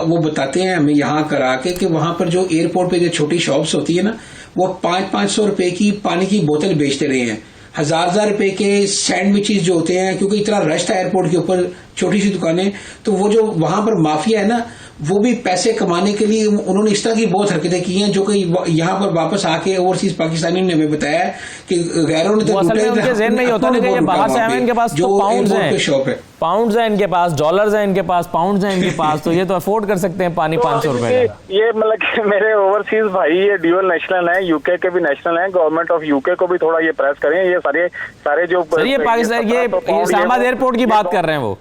वो बताते हैं हमें यहाँ करा के कि वहां पर जो एयरपोर्ट पे जो छोटी शॉप्स होती है ना, वो 500-500 रुपए की पानी की बोतल बेचते रहे हैं, 1,000 रुपए के सैंडविचेस जो होते हैं, क्योंकि इतना रश था एयरपोर्ट के ऊपर, छोटी सी दुकानें। तो वो जो वहां पर माफिया है ना, वो भी पैसे कमाने के लिए उन्होंने इस तरह की बहुत हरकतें की हैं, जो कि यहाँ पर वापस आके ओवरसीज पाकिस्तानी ने हमें बताया कि गैरों ने तो उनके ज़हन में ही होता है कि ये बाहर से आए हैं, इनके पास तो पाउंड्स हैं, पाउंड्स हैं इनके पास, डॉलर्स हैं इनके पास, पाउंड्स हैं इनके पास, तो ये तो अफोर्ड कर सकते हैं पानी 500 रुपए का। ये मतलब मेरे ओवरसीज भाई ये ड्यूअल नेशनल हैं, यूके के भी नेशनल हैं, गवर्नमेंट ऑफ यूके को भी थोड़ा ये प्रेस करें। ये सारे जो ये पाकिस्तान, ये इस्लामाबाद एयरपोर्ट की बात कर रहे हैं वो।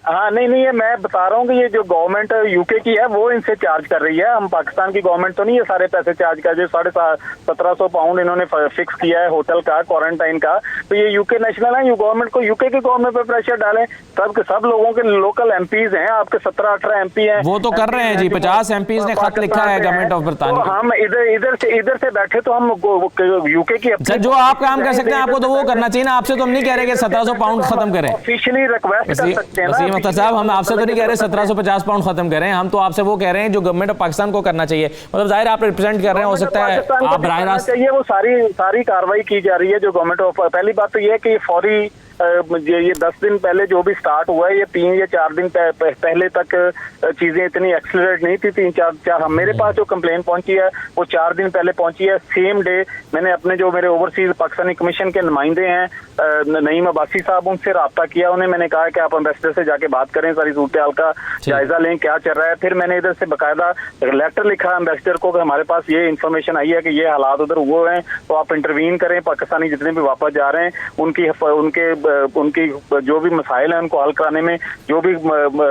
हाँ नहीं ये मैं बता रहा हूँ कि ये जो गवर्नमेंट यूके की है वो इनसे चार्ज कर रही है, हम पाकिस्तान की गवर्नमेंट तो नहीं ये सारे पैसे चार्ज कर, जो 1750 पाउंड इन्होंने फिक्स किया है होटल का, क्वारंटाइन का, तो ये यूके नेशनल है। गवर्नमेंट को यूके की गवर्नमेंट पे प्रेशर डालें, सब लोगों के लोकल एमपीज हैं, आपके 17-18 एमपी हैं, वो तो कर रहे हैं जी, 50 एमपीज ने खत लिखा है गवर्नमेंट ऑफ बर्तानिया। हम इधर से बैठे तो हम यूके की जो आप काम कर सकते हैं आपको तो वो करना चाहिए ना, आपसे तो हम नहीं कह रहे कि 1700 पाउंड खत्म करें, ऑफिशियली रिक्वेस्ट कर सकते हैं। मतलब साहब हम आपसे तो नहीं कह रहे 1750 पाउंड खत्म करें, हम तो आपसे वो कह रहे हैं जो गवर्नमेंट ऑफ पाकिस्तान को करना चाहिए। मतलब जाहिर आप रिप्रेजेंट कर रहे हैं, हो सकता है आप बराह रास्त चाहिए वो सारी कार्रवाई की जा रही है जो गवर्नमेंट ऑफ। पहली बात तो ये है कि फौरी ये 10 दिन पहले जो भी स्टार्ट हुआ है, ये 3 या 4 दिन पहले तक चीजें इतनी एक्सीलरेट नहीं थी। 3-4 मेरे पास जो कंप्लेन पहुंची है वो 4 दिन पहले पहुंची है। सेम डे मैंने अपने जो मेरे ओवरसीज पाकिस्तानी कमीशन के नुमाइंदे हैं नईम अब्बासी साहब, उनसे रब्ता किया, उन्हें मैंने कहा कि आप एम्बेसडर से जाके बात करें, सारी सूरत हाल का जायजा लें, क्या चल रहा है। फिर मैंने इधर से बाकायदा लेटर लिखा एम्बेसडर को कि हमारे पास ये इन्फॉर्मेशन आई है कि ये हालात उधर हुए हैं, तो आप इंटरवीन करें, पाकिस्तानी जितने भी वापस जा रहे हैं उनकी जो भी मसाइल हैं उनको हल कराने में जो भी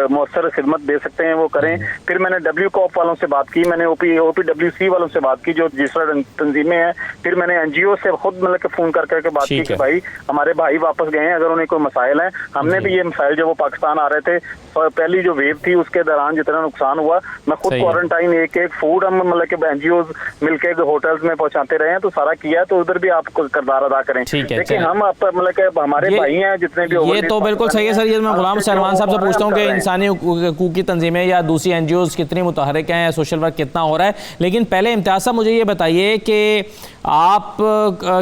मौसर खिदमत दे सकते हैं वो करें। फिर मैंने WCOP वालों से बात की, मैंने OPWC वालों से बात की जो रजिस्टर्ड तंजीमें हैं। फिर मैंने NGO से खुद मतलब फोन करके बात की कि भाई हमारे भाई वापस गए हैं, अगर उन्हें कोई मसाइल है, हमने भी ये मसाइल जब वो पाकिस्तान आ रहे थे, पहली जो वेव थी उसके दौरान जितना नुकसान हुआ, मैं खुद क्वारंटाइन एक फूड हम मतलब कि NGOs मिलके होटल्स में पहुंचाते रहे हैं, तो सारा किया, तो उधर भी आप किरदार अदा करें। लेकिन हम मतलब कि हमारे सही हैं जितने भी। ये तो बिल्कुल सही है सर। ये मैं गुलाम शहरवान साहब से पूछता हूँ कि इंसानी हकूक़ की तंजीमें या दूसरी NGOs कितनी मुतहरिक हैं, सोशल वर्क कितना हो रहा है, लेकिन पहले इम्तियाज़ साहब मुझे ये बताइए कि आप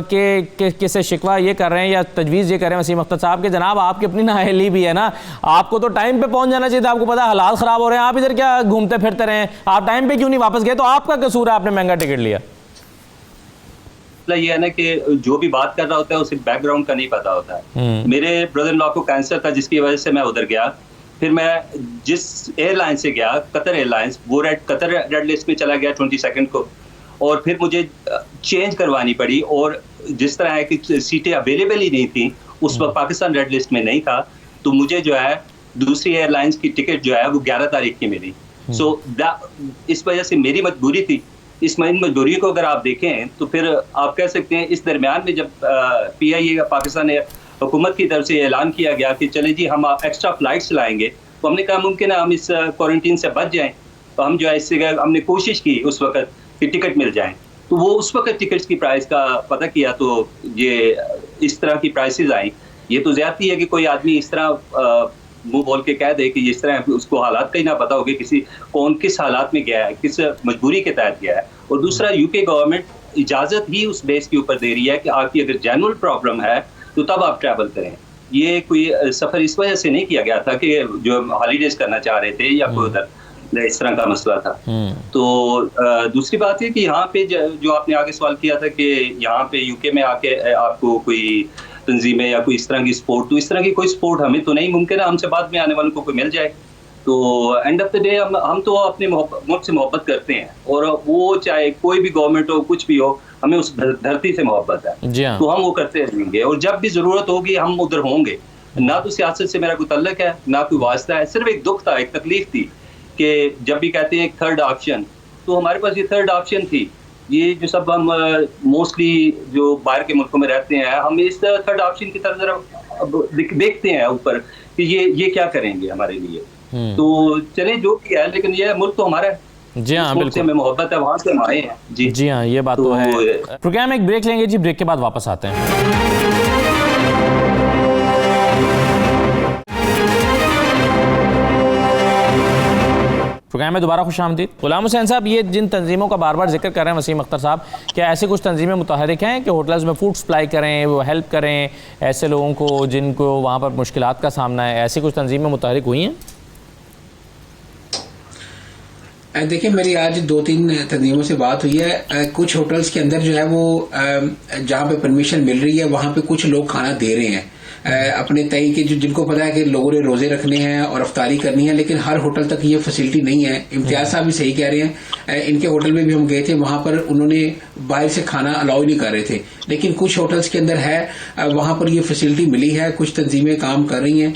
किससे शिकवा ये कर रहे हैं या तजवीज़ ये कर रहे हैं वसीम अख्तर साहब कि जनाब आपकी अपनी नाअहली भी है ना, आपको तो टाइम पे पहुंच जाना चाहिए था, आपको पता है हालात ख़राब हो रहे हैं, आप इधर क्या घूमते फिरते रहे, आप टाइम पे क्यों नहीं वापस गए? तो आपका कसूर है, आपने महंगा टिकट लिया। ये है ना कि जो भी बात कर रहा होता है उसे बैकग्राउंड का नहीं पता होता है। मेरे ब्रदर इन लॉ को कैंसर था जिसकी वजह से मैं उधर गया, फिर मैं जिस एयरलाइन से गया, कतर एयरलाइंस, वो कतर रेड लिस्ट में चला गया 22 को, और फिर मुझे चेंज करवानी पड़ी, और जिस तरह है कि सीटें अवेलेबल ही नहीं थी उस वक्त, पाकिस्तान रेड लिस्ट में नहीं था, तो मुझे जो है दूसरी एयरलाइंस की टिकट जो है वो 11 तारीख की मिली। सो इस वजह से मेरी मजबूरी थी। इस मजबूरी को अगर आप देखें तो फिर आप कह सकते हैं इस दरमियान में जब PIA पाकिस्तान हुकूमत की तरफ से ऐलान किया गया कि चले जी हम एक्स्ट्रा फ्लाइट चलाएंगे, तो हमने कहा मुमकिन है हम इस क्वारंटीन से बच जाएं, तो हम जो है इससे हमने कोशिश की उस वक्त कि टिकट मिल जाए। तो वो उस वक्त टिकट्स की प्राइस का पता किया तो ये इस तरह की प्राइसेस आई। ये तो ज्यादती है कि कोई आदमी इस तरह मुंह बोल के कह दे कि जिस तरह उसको हालात का ही ना पता होगा किसी कौन किस हालात में गया है, किस मजबूरी के तहत गया है। और दूसरा, UK गवर्नमेंट इजाज़त ही उस बेस के ऊपर दे रही है कि आपकी अगर जेन्युइन प्रॉब्लम है तो तब आप ट्रैवल करें। ये कोई सफ़र इस वजह से नहीं किया गया था कि जो हॉलीडेज करना चाह रहे थे या कोई उधर इस तरह का मसला था। तो दूसरी बात है कि यहाँ पे जो आपने आगे सवाल किया था कि यहाँ पे UK में आके आपको कोई तंजीमें या कोई इस तरह की स्पोर्ट, तो इस तरह की कोई स्पोर्ट हमें तो नहीं मुमकिन है, हमसे बाद में आने वालों को कोई मिल जाए। तो एंड ऑफ द डे हम तो अपने मुल्क से मोहब्बत करते हैं, और वो चाहे कोई भी गवर्नमेंट हो, कुछ भी हो, हमें उस धरती से मोहब्बत है, तो हम वो करते रहेंगे, और जब भी ज़रूरत होगी हम उधर होंगे। ना तो सियासत से मेरा कोई तल्लक है, ना कोई वास्ता है, सिर्फ एक दुख था, एक तकलीफ थी कि जब भी कहते हैं एक थर्ड ऑप्शन, तो हमारे पास ये थर्ड ऑप्शन थी। ये जो सब हम मोस्टली जो बाहर के मुल्कों में रहते हैं, हम इस थर्ड ऑप्शन की तरफ जरा देखते हैं ऊपर कि ये क्या करेंगे हमारे लिए। तो चले जो भी है, लेकिन ये मुल्क तो हमारा है। जी हाँ, बिल्कुल हमें मोहब्बत है, वहाँ से हम आए हैं। जी हाँ, ये बात तो है। प्रोग्राम एक ब्रेक लेंगे जी, ब्रेक के बाद वापस आते हैं। प्रोग्राम में दोबारा खुश आमदीद। गुलाम हुसैन साहब, ये जिन तंजीमों का बार बार जिक्र कर रहे हैं वसीम अख्तर साहब, क्या ऐसे कुछ तंजीमें मुतहरिक हैं कि होटल्स में फूड सप्लाई करें, वो हेल्प करें ऐसे लोगों को जिनको वहाँ पर मुश्किलात का सामना है? ऐसी कुछ तंजीमें मुतहरिक हुई हैं? देखिए, मेरी आज 2-3 तंजीमों से बात हुई है। कुछ होटल्स के अंदर जो है वो जहाँ पे परमिशन मिल रही है वहाँ पे कुछ लोग खाना दे रहे हैं अपने तय के, जिनको पता है कि लोगों ने रोजे रखने हैं और अफ्तारी करनी है, लेकिन हर होटल तक ये फैसिलिटी नहीं है। इम्तियाज साहब भी सही कह रहे हैं, इनके होटल में भी हम गए थे, वहां पर उन्होंने बाहर से खाना अलाउ नहीं कर रहे थे, लेकिन कुछ होटल्स के अंदर है, वहां पर ये फैसिलिटी मिली है। कुछ तंजीमें काम कर रही हैं,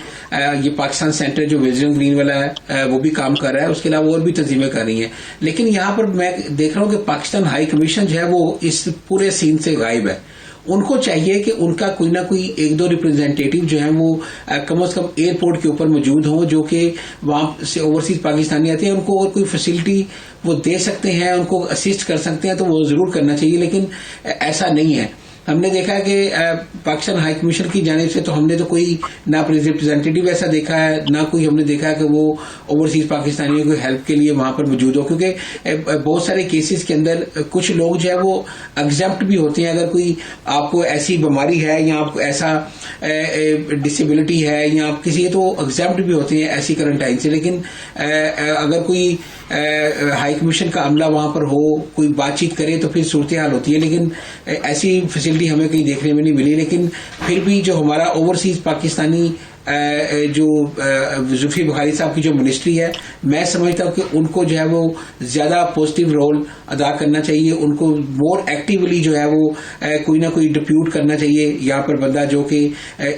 ये पाकिस्तान सेंटर जो विजन ग्रीन वाला है वो भी काम कर रहा है, उसके अलावा और भी तंजीमें कर रही हैं। लेकिन यहाँ पर मैं देख रहा हूँ कि पाकिस्तान हाई कमीशन जो है वो इस पूरे सीन से गायब है। उनको चाहिए कि उनका कोई ना कोई 1-2 रिप्रेजेंटेटिव जो है वो कम से कम एयरपोर्ट के ऊपर मौजूद हों, जो कि वहां से ओवरसीज पाकिस्तानी आते हैं, उनको और कोई फैसिलिटी वो दे सकते हैं, उनको असिस्ट कर सकते हैं, तो वो जरूर करना चाहिए, लेकिन ऐसा नहीं है। हमने देखा है कि पाकिस्तान हाई कमीशन की जानिब से तो हमने तो कोई ना रिप्रेजेंटेटिव ऐसा देखा है, ना कोई हमने देखा है कि वो ओवरसीज पाकिस्तानियों को हेल्प के लिए वहां पर मौजूद हो, क्योंकि बहुत सारे केसेस के अंदर कुछ लोग जो है वो एग्जेम्प्ट भी होते हैं। अगर कोई आपको ऐसी बीमारी है या आपको ऐसा डिसेबिलिटी है या आप किसी, तो एग्जेम्प्ट भी होते हैं ऐसी क्वारंटाइन से। लेकिन अगर कोई हाई कमीशन का अमला वहां पर हो, कोई बातचीत करे तो फिर सूरत हाल होती है, लेकिन ऐसी फैसिलिटी हमें कहीं देखने में नहीं मिली। लेकिन फिर भी जो हमारा ओवरसीज पाकिस्तानी जो जुल्फी बुखारी साहब की जो मिनिस्ट्री है, मैं समझता हूँ कि उनको जो है वो ज्यादा पॉजिटिव रोल अदा करना चाहिए, उनको मोर एक्टिवली जो है वो कोई ना कोई डिप्यूट करना चाहिए यहाँ पर बंदा जो कि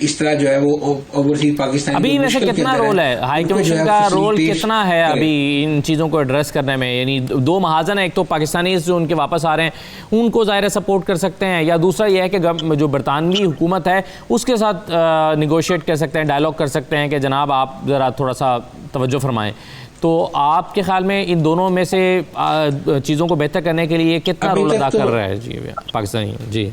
इस तरह जो है वो ओवरसीज पाकिस्तान। अभी वैसे कितना रोल है हाई कमीशन का, रोल कितना है अभी इन चीज़ों को एड्रेस करने में? यानी 2 महाजन है, एक तो पाकिस्तानी जो उनके वापस आ रहे हैं उनको ज़ाहिर सपोर्ट कर सकते हैं, या दूसरा यह है कि जो बरतानवी हुकूमत है उसके साथ निगोशिएट कर सकते हैं, डायलॉग कर सकते हैं कि जनाब आप ज़रा थोड़ा सा तवज्जो फरमाएं। तो आपके ख्याल में इन दोनों में से चीज़ों को बेहतर करने के लिए कितना रोल अदा कर रहा है जी पाकिस्तानी? जी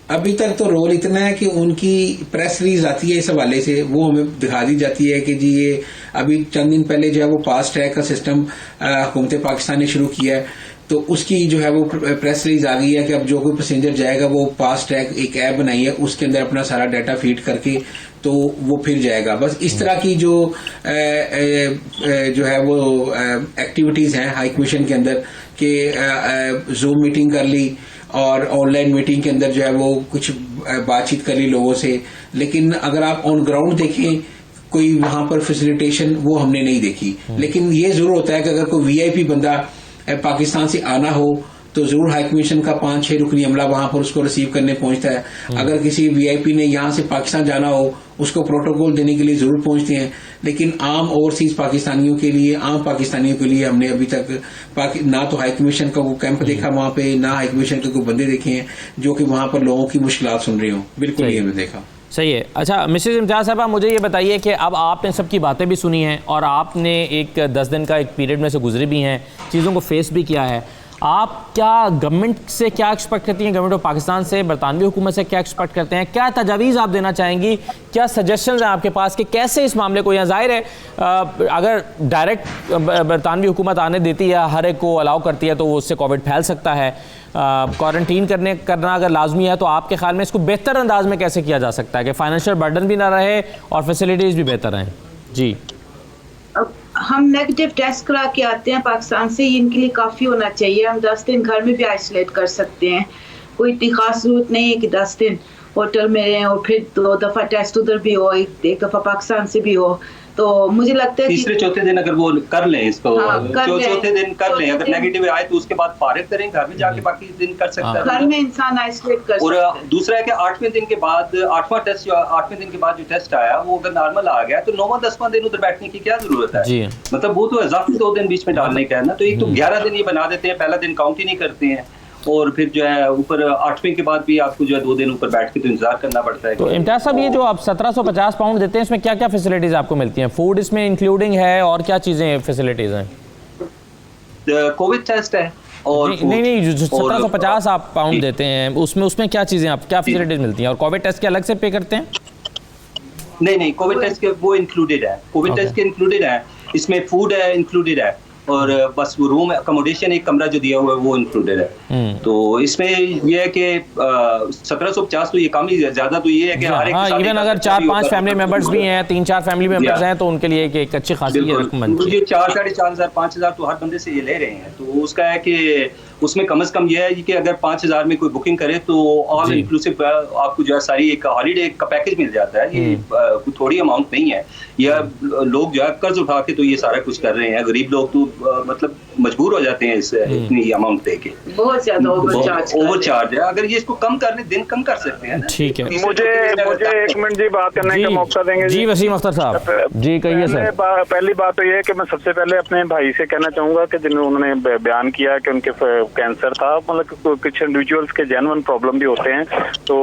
अभी तक तो रोल इतना है कि उनकी प्रेस रिलीज आती है इस हवाले से, वो हमें दिखा दी जाती है कि जी ये अभी चंद दिन पहले जो है वो फास्ट ट्रैक का सिस्टम हुकूमत पाकिस्तान ने शुरू किया है, तो उसकी जो है वो प्रेस रिलीज आ गई है कि अब जो कोई पैसेंजर जाएगा वो फास्ट ट्रैक एक ऐप बनाई है, उसके अंदर अपना सारा डाटा फीड करके तो वो फिर जाएगा। बस इस तरह की जो है वो एक्टिविटीज हैं हाई कमीशन के अंदर कि जूम मीटिंग कर ली और ऑनलाइन मीटिंग के अंदर जो है वो कुछ बातचीत कर ली लोगों से, लेकिन अगर आप ऑन ग्राउंड देखें कोई वहां पर फैसिलिटेशन वो हमने नहीं देखी। लेकिन ये जरूर होता है कि अगर कोई वीआईपी बंदा पाकिस्तान से आना हो तो जरूर हाई कमीशन का 5-6 रुकनी अमला वहां पर उसको रिसीव करने पहुंचता है। अगर किसी वीआईपी ने यहां से पाकिस्तान जाना हो उसको प्रोटोकॉल देने के लिए जरूर पहुंचते हैं, लेकिन आम ओवरसीज पाकिस्तानियों के लिए, आम पाकिस्तानियों के लिए हमने अभी तक ना तो हाई कमीशन का वो कैंप देखा वहां पे, ना हाई कमीशन के कोई बंदे देखे हैं जो कि वहां पर लोगों की मुश्किलात सुन रहे हो। बिल्कुल ये हमने देखा। सही है। अच्छा मिसेज इम्तियाज साहबा, मुझे ये बताइए कि अब आपने सबकी बातें भी सुनी हैं और आपने एक 10 दिन का एक पीरियड में से गुजरे भी हैं, चीज़ों को फेस भी किया है, आप क्या गवर्नमेंट से क्या एक्सपेक्ट करती हैं, गवर्नमेंट ऑफ पाकिस्तान से, बरतानवी हुकूमत से क्या एक्सपेक्ट करते हैं, क्या तजावीज़ आप देना चाहेंगी, क्या सजेशंस हैं आपके पास कि कैसे इस मामले को, यहाँ जाहिर है अगर डायरेक्ट बरतानवी हुकूमत आने देती है, हर एक को अलाउ करती है तो उससे कोविड फैल सकता है, क्वारंटीन करना अगर लाजमी है तो आपके ख्याल में इसको बेहतर अंदाज में कैसे किया जा सकता है कि फाइनेंशियल बर्डन भी ना रहे और फैसिलिटीज़ भी बेहतर रहें? जी, हम नेगेटिव टेस्ट करा के आते हैं पाकिस्तान से, इनके लिए काफ़ी होना चाहिए। हम 10 दिन घर में भी आइसोलेट कर सकते हैं, कोई इतनी खास जरूरत नहीं है कि 10 दिन होटल में रहें और फिर 2 दफ़ा टेस्ट उधर भी हो, एक दफ़ा पाकिस्तान से भी हो। तो मुझे लगता है तीसरे चौथे दिन अगर वो कर लें इसको, चौथे दिन कर लें, अगर नेगेटिव आए तो उसके बाद फारिग करें, घर में जाके बाकी दिन कर सकता है, घर में इंसान आइसोलेट कर सकता है। और दूसरा है कि 8वें दिन के बाद 8वां टेस्ट, 8वें दिन के बाद जो टेस्ट आया वो अगर नॉर्मल आ गया तो 9वां 10वां दिन उधर बैठने की क्या जरूरत है? मतलब वो तो इजाफी 2 दिन बीच में डालने का है ना, तो एक तो 11 दिन ये बना देते हैं, पहला दिन काउंट ही नहीं करते हैं, और फिर जो है ऊपर 8वें के बाद भी आपको जो है 2 दिन ऊपर बैठ के तो इंतजार करना पड़ता है। तो इम्तियाज साहब, ये जो आप 1750 पाउंड देते हैं इसमें क्या क्या फैसिलिटीज आपको मिलती हैं? फूड इसमें इंक्लूडिंग है और क्या चीजें फैसिलिटीज हैं? कोविड टेस्ट है और नहीं, जो 1750 आप पाउंड देते हैं उसमें क्या चीजें, आप क्या फैसिलिटीज मिलती हैं, और कोविड टेस्ट के अलग से पे करते हैं? नहीं, कोविड टेस्ट के वो इंक्लूडेड है, कोविड टेस्ट के इंक्लूडेड है, इसमें फूड है इंक्लूडेड है, और बस वो रूम अकोमोडेशन एक कमरा जो दिया हुआ है वो इंक्लूडेड है। तो इसमें ये है कि 1750 तो ये कम ही, ज्यादा तो ये है कि हर एक इवन अगर 4-5 फैमिली मेंबर्स भी हैं, 3-4 फैमिली मेंबर्स हैं तो उनके लिए एक अच्छी खासी रकम बनती है। 4,500 5,000 तो हर बंदे से ये ले रहे हैं, तो उसका है कि उसमें कम से कम यह है कि अगर 5,000 में कोई बुकिंग करे तो ऑल इंक्लूसिव आपको जो है सारी एक हॉलीडे का पैकेज मिल जाता है। ये थोड़ी अमाउंट नहीं है, या लोग जो है कर्ज उठा के तो ये सारा कुछ कर रहे हैं, गरीब लोग तो मतलब मजबूर हो जाते हैं इस इतनी अमाउंट दे के, बहुत ज्यादा ओवरचार्ज है। अगर ये इसको कम करने दिन कम कर सकते हैं। ठीक है, मुझे 1 मिनट जी बात करने का मौका देंगे? जी वसीम अख्तर साहब जी कहिए सर। पहली बात तो ये है कि मैं सबसे पहले अपने भाई से कहना चाहूंगा कि जिन्होंने बयान किया कि उनके कैंसर था, मतलब कुछ इंडिविजुअल्स के जेन्युइन प्रॉब्लम भी होते हैं, तो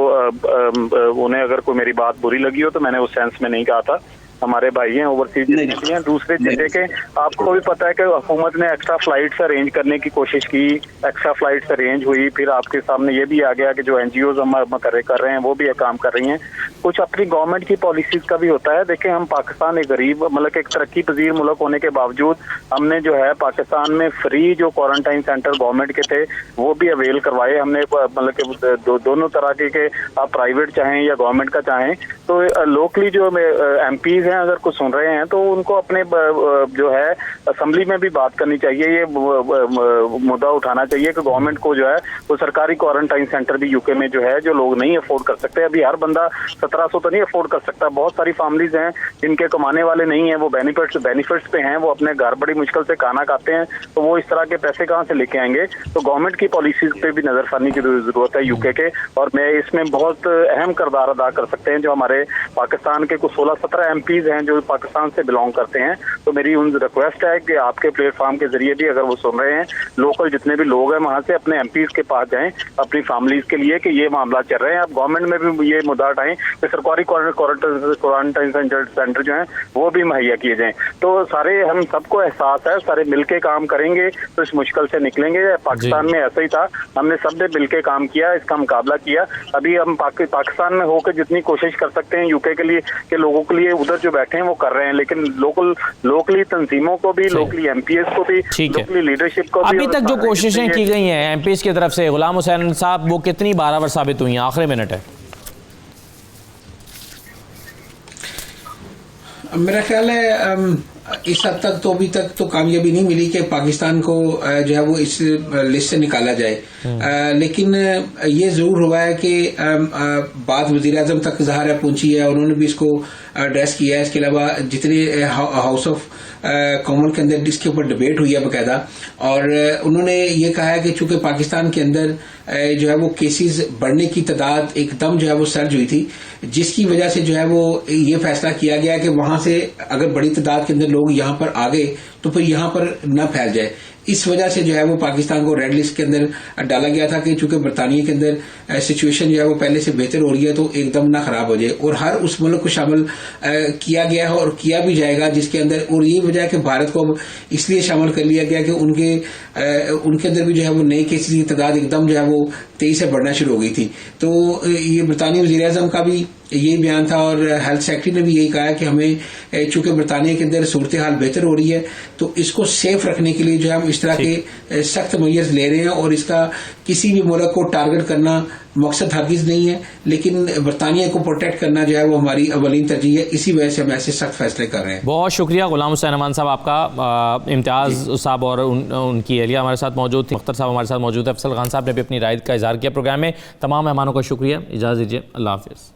उन्हें अगर कोई मेरी बात बुरी लगी हो तो मैंने उस सेंस में नहीं कहा था। हमारे भाई हैं, ओवरसीज जितने भी हैं। दूसरी चीज है कि आपको भी पता है कि हुकूमत ने एक्स्ट्रा फ्लाइट्स अरेंज करने की कोशिश की, एक्स्ट्रा फ्लाइट्स अरेंज हुई, फिर आपके सामने ये भी आ गया कि जो एनजीओज हम कर रहे हैं वो भी काम कर रही हैं। कुछ अपनी गवर्नमेंट की पॉलिसीज का भी होता है। देखिए, हम पाकिस्तान एक गरीब, मतलब एक तरक्की पजीर मुल्क होने के बावजूद हमने जो है पाकिस्तान में फ्री जो क्वारंटाइन सेंटर गवर्नमेंट के थे वो भी अवेल करवाए हमने, मतलब कि दोनों तरह के आप प्राइवेट चाहें या गवर्नमेंट का चाहें। तो लोकली जो एमपीज हैं अगर कुछ सुन रहे हैं तो उनको अपने जो है असेंबली में भी बात करनी चाहिए, ये मुद्दा उठाना चाहिए कि गवर्नमेंट को जो है वो सरकारी क्वारंटाइन सेंटर भी यूके में जो है, जो लोग नहीं अफोर्ड कर सकते, अभी हर बंदा 1700 तो नहीं अफोर्ड कर सकता। बहुत सारी फैमिलीज हैं जिनके कमाने वाले नहीं है, वो बेनिफिट्स पे हैं, वो अपने घर बड़ी मुश्किल से खाना खाते हैं, तो वो इस तरह के पैसे कहाँ से लेके आएंगे? तो गवर्नमेंट की पॉलिसीज पे भी नजरसानी की जरूरत है यूके के, और मैं इसमें बहुत अहम किरदार अदा कर सकते हैं जो हमारे पाकिस्तान के कुछ 16-17 एमपीज हैं जो पाकिस्तान से बिलोंग करते हैं। तो मेरी उन रिक्वेस्ट है कि आपके प्लेटफॉर्म के जरिए भी अगर वो सुन रहे हैं, लोकल जितने भी लोग हैं वहां से अपने एमपीज के पास जाएं अपनी फैमिलीज के लिए कि ये मामला चल रहे हैं। आप गवर्नमेंट में भी ये मुद्दा उठाएं कि सरकारी क्वारंटाइन सेंटर जो हैं वो भी मुहैया किए जाएं। तो सारे हम सबको एहसास है, सारे मिलके काम करेंगे तो इस मुश्किल से निकलेंगे। पाकिस्तान में ऐसा ही था, हमने सब ने मिलके काम किया, इसका मुकाबला किया। अभी हम पाकिस्तान में होकर जितनी कोशिश कर सकते हैं यूके के लिए के लोगों के लिए उधर जो बैठे हैं वो कर रहे हैं, लेकिन लोकली तंजीमों को भी, लोकली एमपीएस को भी, लोकली लीडरशिप को भी। अभी तक जो कोशिशें की गई हैं एमपीएस की तरफ से, गुलाम हुसैन साहब, वो कितनी बाराबर साबित हुई हैं? आखिरी मिनट है। मेरा ख्याल है इस हद तक तो अभी तक तो कामयाबी नहीं मिली कि पाकिस्तान को जो है वो इस लिस्ट से निकाला जाए, लेकिन ये जरूर हुआ है कि बात वजीर आजम तक ज़ाहिर है पहुंची है, उन्होंने भी इसको एड्रेस किया है। इसके अलावा जितने हाउस ऑफ कॉमन के अंदर इसके ऊपर डिबेट हुई है बाकायदा, और उन्होंने ये कहा है कि चूंकि पाकिस्तान के अंदर जो है वो केसेस बढ़ने की तादाद एकदम जो है वो सर्ज हुई थी, जिसकी वजह से जो है वो ये फैसला किया गया कि वहां से अगर बड़ी तादाद के अंदर लोग यहां पर आ गए तो फिर यहां पर न फैल जाए। इस वजह से जो है वो पाकिस्तान को रेड लिस्ट के अंदर डाला गया था कि चूंकि बरतानिया के अंदर सिचुएशन जो है वो पहले से बेहतर हो रही है तो एकदम ना खराब हो जाए, और हर उस मुल्क को शामिल किया गया है और किया भी जाएगा जिसके अंदर, और यही वजह है कि भारत को अब इसलिए शामिल कर लिया गया कि उनके अंदर भी जो है वो नए केसेस की तादाद एकदम जो है वो तेजी से बढ़ना शुरू हो गई थी। तो ये बरतानिया वज़ीर आज़म का भी यही बयान था और हेल्थ सेक्रेटरी ने भी यही कहा कि हमें चूंकि बरतानिया के अंदर सूरत हाल बेहतर हो रही है तो इसको सेफ रखने के लिए जो है हम इस तरह के सख्त मेजर्स ले रहे हैं, और इसका किसी भी मुल्क को टारगेट करना मकसद हरगिज नहीं है, लेकिन बरतानिया को प्रोटेक्ट करना जो है वो हमारी अवलीन तरजीह है। इसी वजह से हम ऐसे सख्त फैसले कर रहे हैं। बहुत शुक्रिया गुलाम हुसैन अमान साहब आपका। इम्तियाज़ साहब और उनकी एहलिया हमारे साथ मौजूद थी, अख्तर साहब हमारे साथ मौजूद है, अफसल खान साहब ने भी अपनी राय का इजहार किया प्रोग्राम में। तमाम मेहमानों का शुक्रिया, इजाज़त दीजिए, अल्लाह हाफिज़।